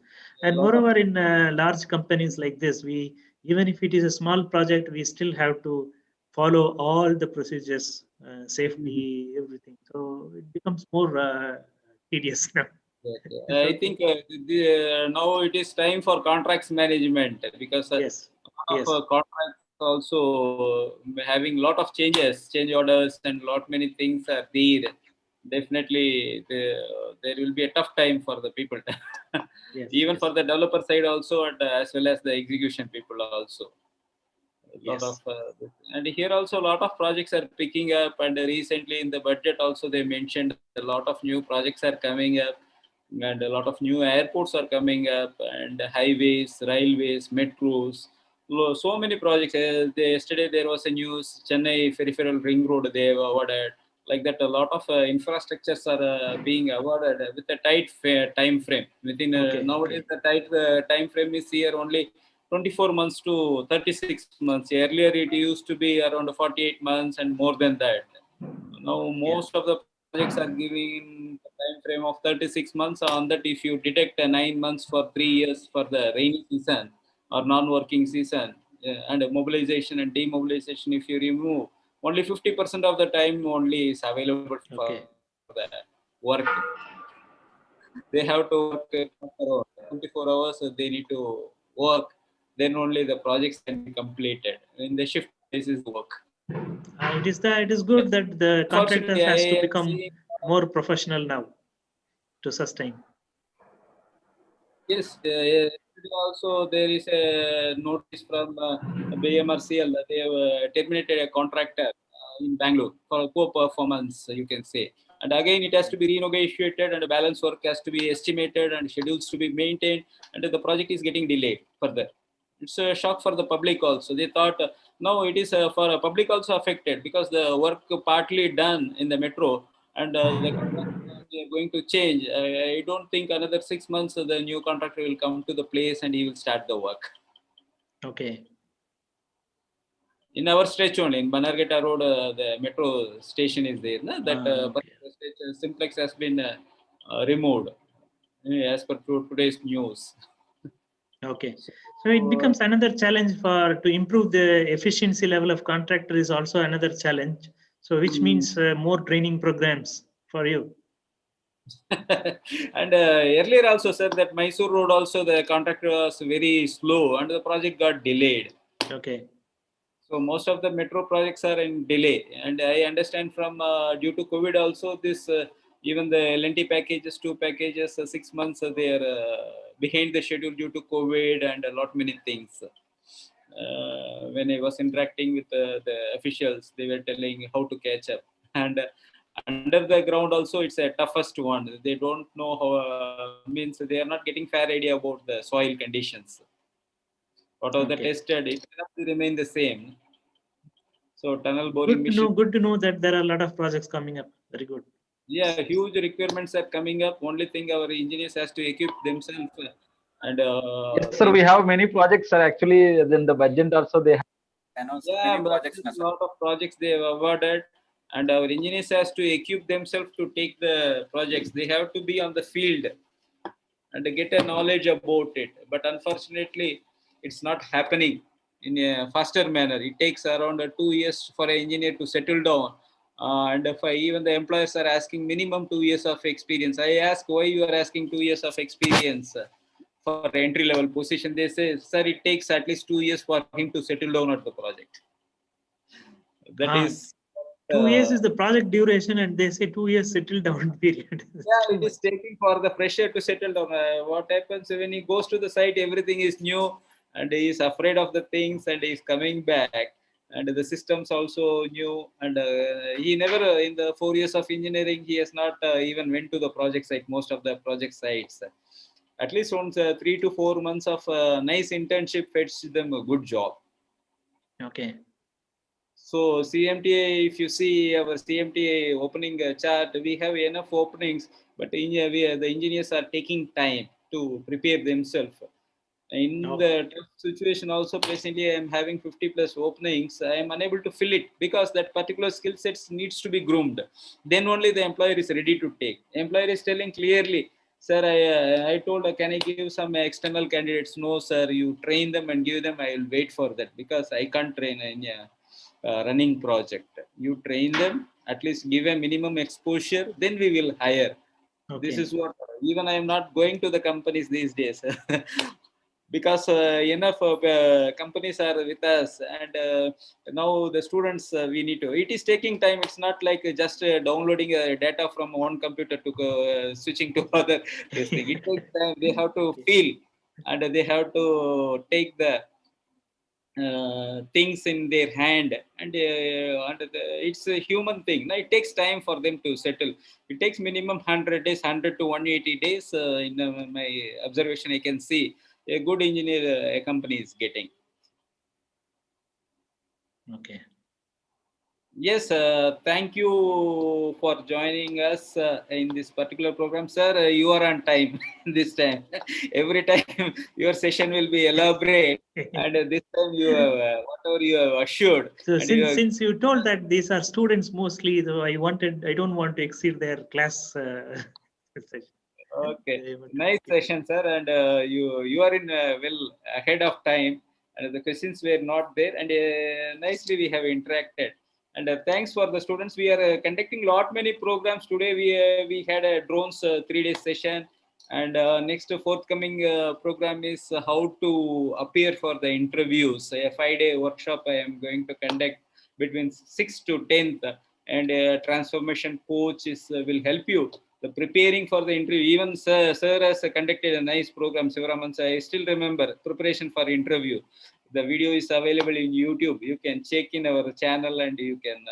And moreover, in large companies like this, we, even if it is a small project, we still have to follow all the procedures, safety, everything. So it becomes more tedious now. I think now it is time for contracts management, because yes, of contracts also having lot of change orders, and lot many things are there. Definitely, there will be a tough time for the people, even for the developer side also, and as well as the execution people also. Lot of and here also a lot of projects are picking up, and recently in the budget also they mentioned a lot of new projects are coming up, and a lot of new airports are coming up, and highways, railways, metros, so many projects. Yesterday there was a news, Chennai peripheral ring road they have awarded. Like that, a lot of infrastructures are being awarded with a tight time frame. Within nowadays the tight time frame is here only 24 months to 36 months. Earlier it used to be around 48 months and more than that. Now most of the projects are giving a time frame of 36 months. On that, if you detect 9 months for 3 years for the rainy season or non-working season, and mobilization and demobilization, if you remove, only 50% of the time only is available for the work. They have to work 24 hours, they need to work, then only the projects can be completed. In the shift basis work. It is good that the contractors has to become more professional now to sustain. Yes, also there is a notice from BMRCL that they have terminated a contractor in Bangalore for poor performance, you can say. And again, it has to be renegotiated, and the balance work has to be estimated, and schedules to be maintained, and the project is getting delayed further. It's a shock for the public also. They thought, no, it is for a public also affected, because the work partly done in the metro, and the contractor they are going to change. I don't think another 6 months the new contractor will come to the place and he will start the work. Okay. In our stretch only, in Bannerghatta Road, the metro station is there. No? That Simplex has been removed, as per today's news. Okay. So it becomes another challenge to improve the efficiency level of contractor is also another challenge. So which means more training programs for you. And earlier also said that Mysore Road also the contractor was very slow and the project got delayed. Okay. So most of the metro projects are in delay, and I understand from due to COVID also this even the LNT packages, 2 packages, 6 months they are behind the schedule due to COVID and a lot many things. When I was interacting with the officials, they were telling how to catch up, and under the ground also it's a toughest one. They don't know how means they are not getting fair idea about the soil conditions. Whatever the tested, it cannot remain the same. So tunnel boring machine. Good to know that there are a lot of projects coming up. Very good. Yeah, huge requirements are coming up. Only thing our engineers has to equip themselves And yes, sir, we have many projects, sir. Actually, then the budget also they have announced many projects. A lot of projects they have awarded, and our engineers has to equip themselves to take the projects. They have to be on the field and get a knowledge about it. But unfortunately, it's not happening in a faster manner. It takes around 2 years for an engineer to settle down. And if even the employers are asking minimum 2 years of experience. I ask why you are asking 2 years of experience for entry level position. They say, sir, it takes at least 2 years for him to settle down at the project. That is 2 years is the project duration, and they say 2 years settle down period. Yeah, it is taking for the fresher to settle down. What happens when he goes to the site, everything is new, and he is afraid of the things, and he is coming back, and the systems also new, and he never in the 4 years of engineering he has not even went to the project site. Most of the project sites, at least once 3 to 4 months of nice internship fetched them a good job. Okay. So CMTA, if you see our CMTA opening chart, we have enough openings, but the engineers are taking time to prepare themselves. In the tough situation also, presently I am having 50 plus openings. I am unable to fill it because that particular skill sets needs to be groomed. Then only the employer is ready to take. Employer is telling clearly, sir, I told, can I give some external candidates? No, sir, you train them and give them. I will wait for that because I can't train in running project. You train them, at least give a minimum exposure, then we will hire. Okay. This is what even I am not going to the companies these days because enough companies are with us, and now the students we need to. It is taking time. It's not like just downloading data from one computer to switching to other. This thing. It takes time. They have to feel, and they have to take the things in their hand, and it's a human thing. Now, it takes time for them to settle. It takes minimum 100 days, 100 to 180 days. In my observation, I can see a good engineer a company is getting. Okay. Yes, thank you for joining us in this particular program, sir. You are on time this time. Every time your session will be elaborate, and this time you have whatever you have assured. So since you told that these are students mostly, though I don't want to exceed their class session. Okay, nice session, sir, and you are in well ahead of time, and the questions were not there, and nicely we have interacted. And thanks for the students. We are conducting many programs today. We had a drones 3-day session, and next forthcoming program is how to appear for the interviews. A 5-day workshop I am going to conduct between 6th to 10th, and transformation coach will help you the preparing for the interview. Even sir has conducted a nice program, Sivaraman. I still remember preparation for interview. The video is available in YouTube. You can check in our channel, and you can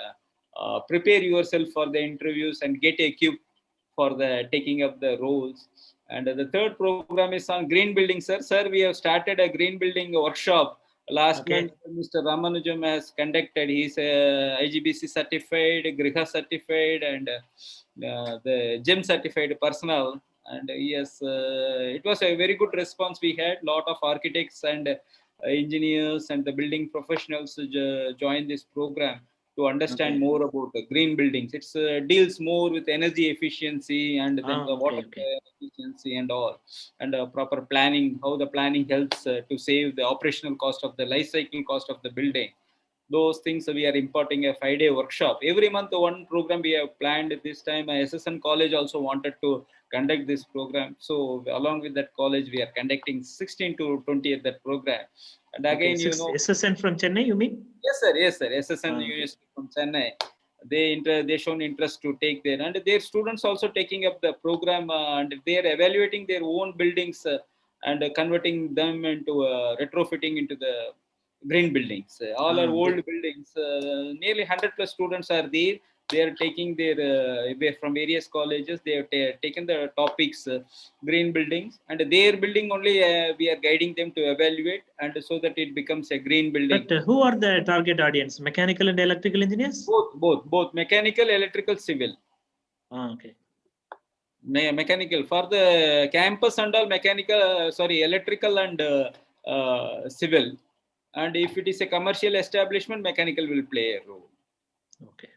prepare yourself for the interviews and get equipped for the taking up the roles. And the third program is on green building, sir. Sir, we have started a green building workshop. Last month, Mr. Ramanujam has conducted. He's IGBC certified, Griha certified, and the GEM certified personnel. And yes, it was a very good response. We had a lot of architects and engineers and the building professionals join this program to understand more about the green buildings. It deals more with energy efficiency and then the water efficiency and all, and proper planning, how the planning helps to save the operational cost of the life cycle cost of the building. Those things we are importing a 5-day workshop. Every month, one program we have planned. This time, SSN College also wanted to conduct this program. So along with that college, we are conducting 16 to 20th that program. And again, you know, SSN from Chennai, you mean? Yes, sir. Yes, sir. SSN University from Chennai. They shown interest to take there, and their students also taking up the program, and they are evaluating their own buildings and converting them into retrofitting into the green buildings. All are old buildings. Nearly 100 plus students are there. They are taking their from various colleges. They have taken the topics green buildings, and their building only we are guiding them to evaluate, and so that it becomes a green building. But who are the target audience? Mechanical and electrical engineers? Both mechanical, electrical, civil. Okay. Mechanical for the campus and all, mechanical, sorry, electrical and civil. And if it is a commercial establishment, mechanical will play a role. Okay.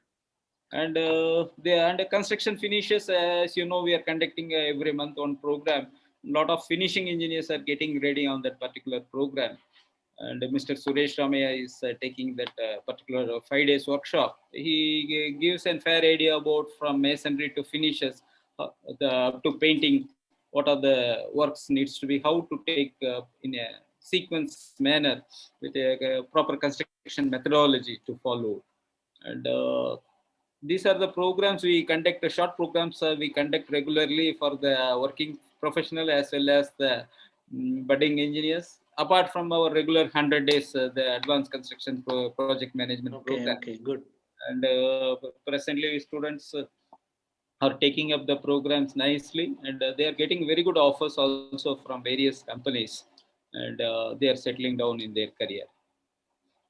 And the construction finishes, as you know, we are conducting every month on program. A lot of finishing engineers are getting ready on that particular program. And Mr. Suresh Ramaya is taking that particular 5 days workshop. He gives a fair idea about from masonry to finishes, up to painting, what are the works needs to be, how to take in a sequence manner with a proper construction methodology to follow. And these are the programs we conduct, short programs we conduct regularly for the working professional as well as the budding engineers. Apart from our regular 100 days, the advanced construction project management program. Okay, good. And presently students are taking up the programs nicely, and they are getting very good offers also from various companies, and they are settling down in their career.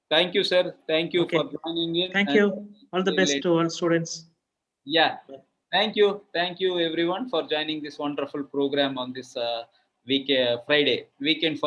Thank you, sir. Thank you for joining in. Thank you. All the best to all students. Yeah. Thank you. Thank you, everyone, for joining this wonderful program on this weekend for